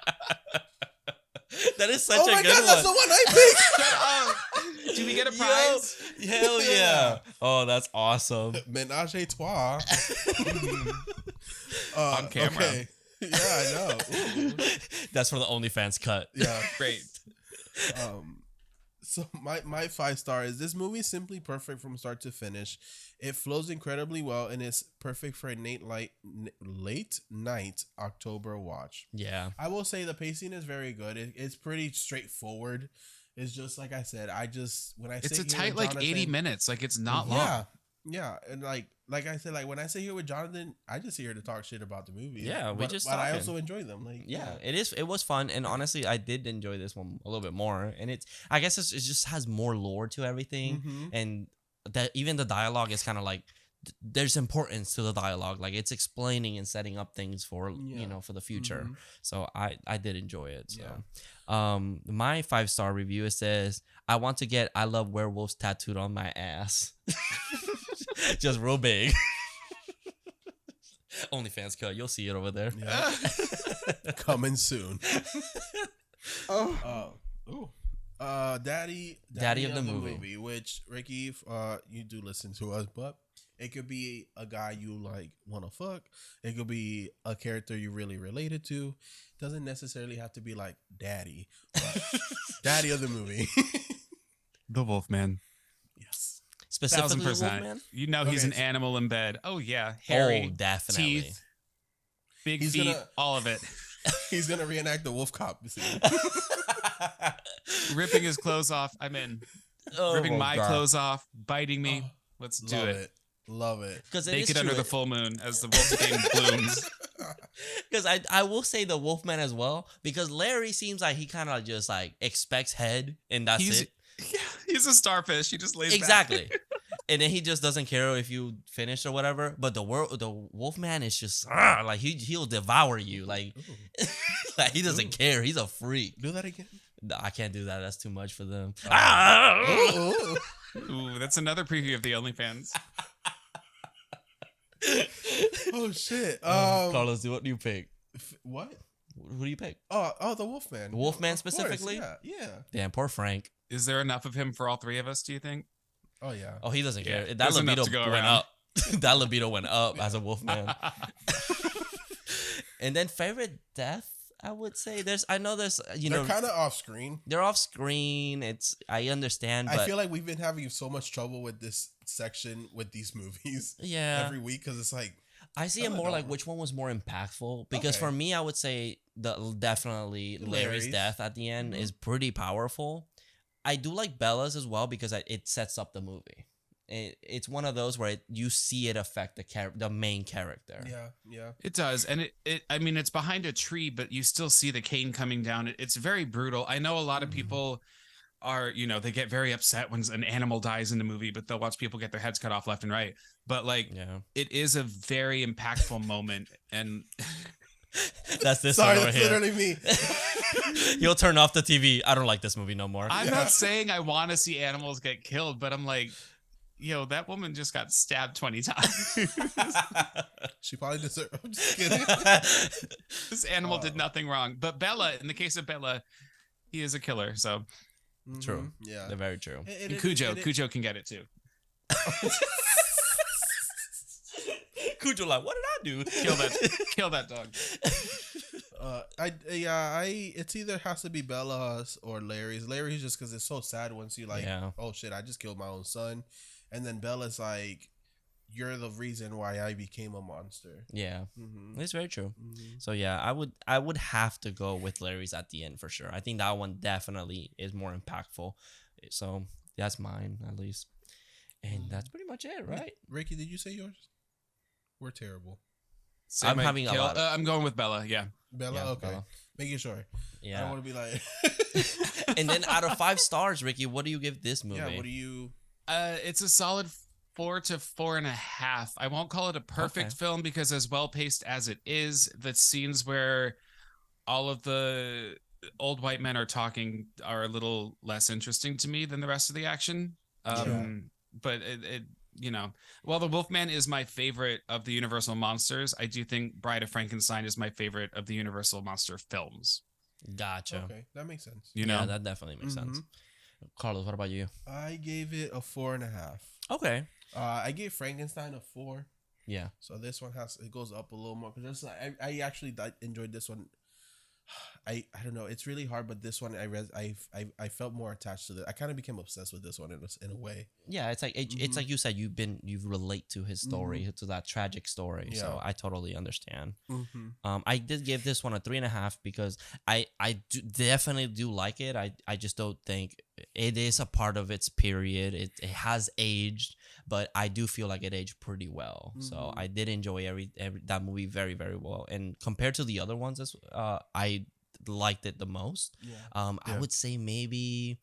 That is such Oh a my good god, one. that's the one I picked. Shut up. Do we get a prize? Yo, hell yeah. Oh, that's awesome. Menage a trois. On camera. Okay. Yeah, I know. Ooh. That's for the OnlyFans cut. Yeah. Great. So my 5-star is this movie simply perfect from start to finish. It flows incredibly well and it's perfect for a late night October watch. Yeah. I will say the pacing is very good. It's pretty straightforward. It's just like I said. It's a tight like 80 minutes. Like it's not long. Yeah, yeah, and like I said, like when I sit here with Jonathan, I just here to talk shit about the movie. Yeah, but I also enjoy them. Like Yeah, it was fun, and honestly, I did enjoy this one a little bit more. And I guess it just has more lore to everything, Mhm. and that even the dialogue is kind of like there's importance to the dialogue, like it's explaining and setting up things for for the future. Mhm. So I did enjoy it. So, Yeah. my 5-star review, it says, I want to get "I love werewolves" tattooed on my ass, just real big. OnlyFans cut. You'll see it over there. Yeah. Coming soon. Daddy of the movie. Which Ricky, you do listen to us, but it could be a guy you like want to fuck. It could be a character you really related to. Doesn't necessarily have to be like Daddy, but Daddy of the movie. The Wolfman. Yes. Specifically, 1000%. Wolfman? You know he's Okay, an animal in bed. Oh yeah, hairy, Oh, definitely. teeth, big He's feet, gonna- all of it. He's gonna reenact the wolf cop scene. Ripping his clothes off. I'm in. Oh, Ripping my God. clothes off, biting me. Oh, Let's do Love it. it. Love it. Because Naked under the full moon as the Wolfman blooms. Because I will say the Wolfman as well, because Larry seems like he kind of just like expects head and that's He's it. yeah, he's a starfish. He just lays back. Exactly. And then he just doesn't care if you finish or whatever. But the Wolfman is just like he'll devour you. Like, like he doesn't care. He's a freak. Do that again. No, I can't do that. That's too much for them. Ooh. Ooh, that's another preview of the OnlyFans. Oh shit. Carlos, what do you pick? What? Who do you pick? Oh, the Wolfman. The Wolfman Of course, specifically? Yeah. Damn, poor Frank. Is there enough of him for all three of us, do you think? Oh yeah. Oh, he doesn't Yeah, care. That there's enough libido to go went around. up. That libido went up as a Wolfman. And then favorite death, I would say I know there's They're kind of off screen. they're off screen. I understand, but I feel like we've been having so much trouble with this section with these movies yeah, every week because it's like I see it kinda more like dumb. which one was more impactful. Because Okay. for me, I would say definitely Larry's Larry's. death at the end Mhm. is pretty powerful. I do like Bella's as well because it sets up the movie. It's one of those where you see it affect the main character. yeah. It does. And I mean, it's behind a tree, but you still see the cane coming down. It's very brutal. I know a lot of people are, they get very upset when an animal dies in the movie, but they'll watch people get their heads cut off left and right. But like, Yeah. it is a very impactful moment. And That's this Sorry, one over that's here. literally me. You'll turn off the TV. I don't like this movie no more. I'm Yeah. not saying I want to see animals get killed, but I'm like, that woman just got stabbed 20 times. She probably deserved. I'm just kidding. This animal did nothing wrong. But Bella, in the case of Bella, he is a killer. So True. Mhm, Yeah. They're very true. and Cujo can get it too. Cujo like, what did I do? Kill that dog. It's either has to be Bella's or Larry's. Larry's just because it's so sad once you like, Yeah. oh shit, I just killed my own son, and then Bella's like, you're the reason why I became a monster. Yeah, Mm-hmm. it's very true. Mm-hmm. So yeah, I would have to go with Larry's at the end for sure. I think that one definitely is more impactful. So that's mine at least, and that's pretty much it, right? Ricky, did you say yours? We're terrible. Say I'm my having a kill. lot of- I'm going with Bella. Yeah. Bella, Yeah, okay. Bella. Making sure. I don't Yeah. want to be like. And then out of 5 stars, Ricky, what do you give this movie? Yeah. What do you? It's a solid 4 to 4.5. I won't call it a perfect film because as well paced as it is, the scenes where all of the old white men are talking are a little less interesting to me than the rest of the action. But it while the Wolfman is my favorite of the Universal monsters, I do think Bride of Frankenstein is my favorite of the Universal monster films. Gotcha. Okay, that makes sense. Yeah, that definitely makes sense. Carlos, what about you? I gave it a 4.5. Okay. I gave Frankenstein a 4. Yeah. So this one goes up a little more because I actually enjoyed this one. I don't know. It's really hard, but this one I felt more attached to it. I kind of became obsessed with this one in a way. Yeah, it's like it's like you said. You relate to his story, to that tragic story. Yeah. So I totally understand. I did give this one a 3.5 because I definitely do like it. I just don't think it is a part of its period. It has aged, but I do feel like it aged pretty well. So I did enjoy every that movie very, very well. And compared to the other ones, I liked it the most. I would say maybe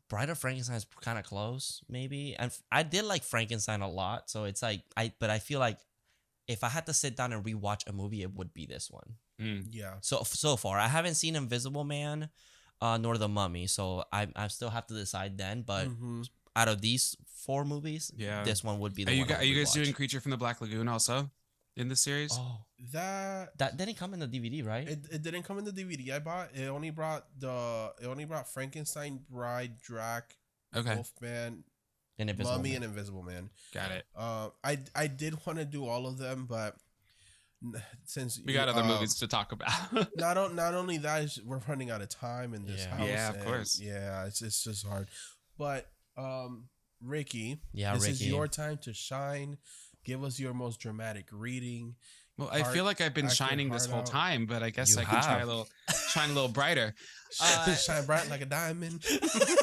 Bride of Frankenstein is kind of close, maybe. And I did like Frankenstein a lot, so it's like but I feel like if I had to sit down and rewatch a movie, it would be this one. Yeah. So far, I haven't seen Invisible Man, nor The Mummy, so I still have to decide then. But out of these 4 movies, this one would be the one. Are you guys doing Creature from the Black Lagoon also in the series? Oh, that didn't come in the DVD, right? it didn't come in the DVD I bought. It only brought Frankenstein, Bride, Drac, Wolfman, and Invisible Mummy, Man. and Invisible Man. Got it. I did want to do all of them, but since we got other movies to talk about. not only that, we're running out of time in this house. Yeah, of course. Yeah, it's just hard. But Ricky, this Ricky. is your time to shine. Give us your most dramatic reading. Well, I feel like I've been shining this whole time, but I guess I can shine a little brighter. Shine bright like a diamond.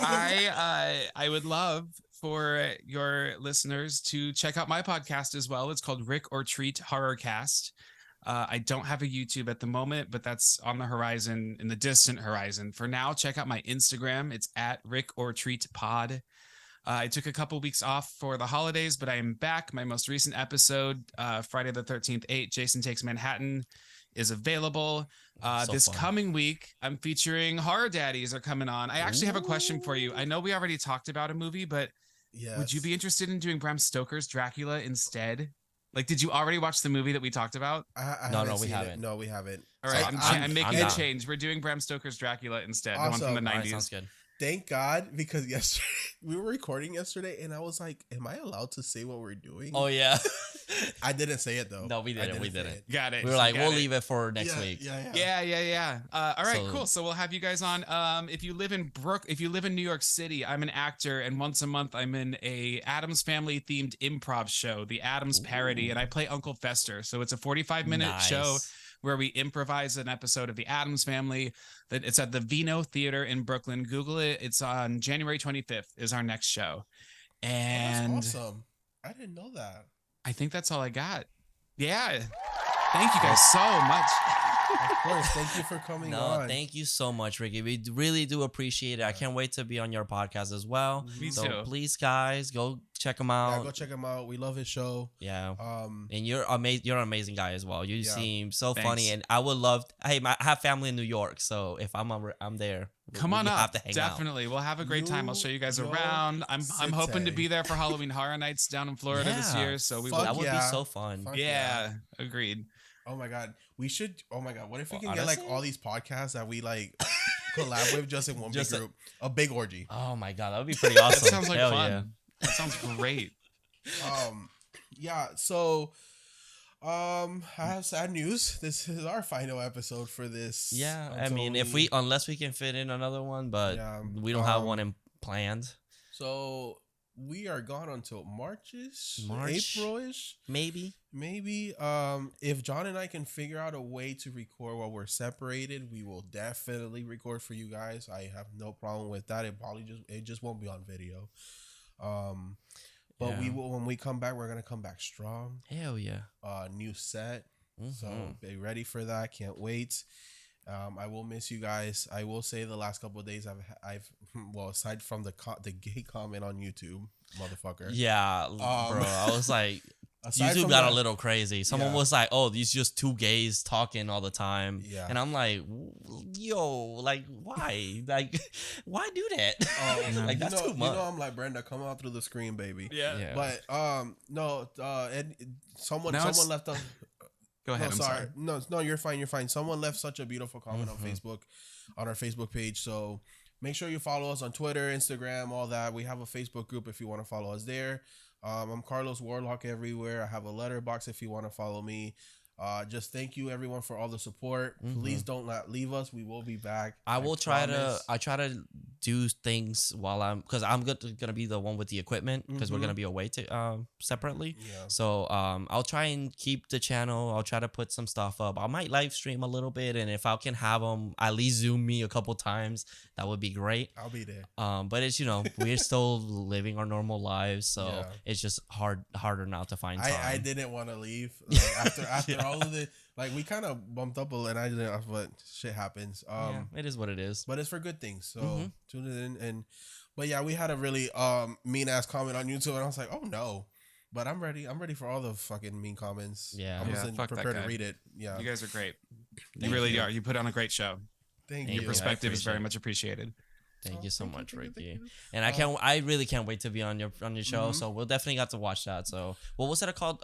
I would love for your listeners to check out my podcast as well. It's called Rick or Treat Horrorcast. I don't have a YouTube at the moment, but that's on the horizon, in the distant horizon. For now, check out my Instagram. It's at Rick or Treat Pod. I took a couple weeks off for the holidays, but I am back. My most recent episode, Friday the 13th, 8, Jason Takes Manhattan, is available. This coming week, I'm featuring Horror Daddies are coming on. I actually have a question for you. I know we already talked about a movie, but would you be interested in doing Bram Stoker's Dracula instead? Like, did you already watch the movie that we talked about? No, we haven't. No, we haven't. All right, I'm making a change. We're doing Bram Stoker's Dracula instead. Awesome. The one from the 90s. Right, sounds good. Thank God, because yesterday we were recording yesterday, and I was like, "Am I allowed to say what we're doing?" Oh yeah, I didn't say it though. No, we didn't. We didn't. Got it. We were like, we'll leave it for next week. Yeah. All right, cool. So we'll have you guys on. If you live in New York City, I'm an actor, and once a month I'm in a Addams Family themed improv show, the Addams Parody, and I play Uncle Fester. So it's a 45-minute show where we improvise an episode of the Addams Family. That it's at the Vino Theater in Brooklyn. Google it. It's on January 25th is our next show. And that's awesome. I didn't know that. I think that's all I got. Yeah. Thank you guys so much. Of course. Thank you for coming on. Thank you so much, Ricky. We really do appreciate it. I can't wait to be on your podcast as well. Me so too. please, guys, go check him out. Yeah, go check him out. We love his show. Yeah. And you're amazing. You're an amazing guy as well. You seem so Thanks. funny, and I would love. I have family in New York, so if I'm there, come on up. Have to hang Definitely. out. We'll have a great time. I'll show you guys around. I'm hoping to be there for Halloween Horror Nights down in Florida this year. So that would be so fun. Yeah, agreed. Oh my God. We should. Oh my God. What if we can get like all these podcasts that we like collab with just in one big group? A big orgy. Oh my God. That would be pretty awesome. That sounds like Hell fun. Yeah. That sounds great. Yeah. So, I have sad news. This is our final episode for this. Yeah. I mean, unless we can fit in another one, but we don't have one planned. So we are gone until March-ish, April-ish. Maybe. If John and I can figure out a way to record while we're separated, we will definitely record for you guys. I have no problem with that. It just won't be on video. But we will, when we come back, we're gonna come back strong. Hell yeah. New set. Mm-hmm. So be ready for that. Can't wait. I will miss you guys. I will say the last couple of days I've well, aside from the gay comment on YouTube, motherfucker. Yeah, bro. I was like, aside YouTube from got that- a little crazy. Someone Yeah. was like, "Oh, these just two gays talking all the time." Yeah. And I'm like, "Yo, like, why? Like, why do that? Like, that's too much." I'm like, Brenda, come out through the screen, baby. Yeah. But no, and someone Now it's- left a Go ahead. No, I'm sorry. No, you're fine. You're fine. Someone left such a beautiful comment Mm-hmm. on Facebook, on our Facebook page. So make sure you follow us on Twitter, Instagram, all that. We have a Facebook group if you want to follow us there. I'm Carlos Warlock everywhere. I have a letterbox if you want to follow me. Just thank you everyone for all the support. Please don't not leave us. We will be back. I will try promise. to. I try to do things while because I'm gonna be the one with the equipment because we're gonna be away to separately. Yeah. So I'll try and keep the channel. I'll try to put some stuff up. I might live stream a little bit, and if I can have them at least Zoom me a couple times, that would be great. I'll be there. But it's we're still living our normal lives, so Yeah. it's just harder now to find time. I didn't want to leave after all of the we kind of bumped up a little, and I didn't. But shit happens. Yeah, it is what it is. But it's for good things. So tune it in. But yeah, we had a really mean ass comment on YouTube, and I was like, oh no. But I'm ready. I'm ready for all the fucking mean comments. Yeah. I wasn't fuck that prepared to guy. read it. Yeah. You guys are great. Thank You really you. are. You put on a great show. Thank Thank you. Your perspective is appreciate very it. much appreciated. Thank you so thank you, much, thank you, Ricky. thank you. And I really can't wait to be on your show. So we'll definitely got to watch that. So what was it called?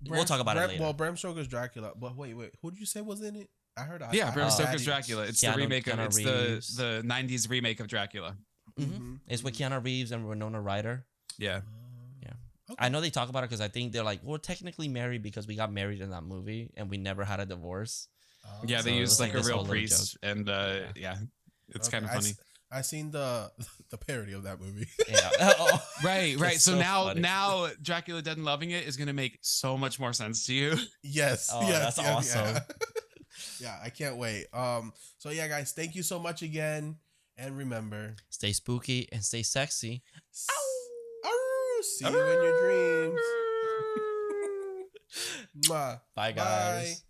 We'll talk about it later. Well, Bram Stoker's Dracula. But wait, who did you say was in it? I heard. Yeah, Bram I- Stoker's I- Dracula. It's Keanu- the remake of Keanu it's Reeves. the 90s remake of Dracula. Mhm. It's with Keanu Reeves and Winona Ryder. Yeah. I know they talk about it because I think they're like, we're technically married because we got married in that movie and we never had a divorce. Yeah, they So used it's like like a this real whole little priest and yeah. It's Okay, kind of funny. I seen the parody of that movie. Yeah. Oh. Right. It's So, so now funny. now Dracula Dead and Loving It is going to make so much more sense to you. Yes. Oh, yes, that's yes, awesome. Yeah. Yeah, I can't wait. So yeah, guys, thank you so much again, and remember, Stay spooky and stay sexy. Ow! See you in your dreams. Mwah. Bye, guys. Bye.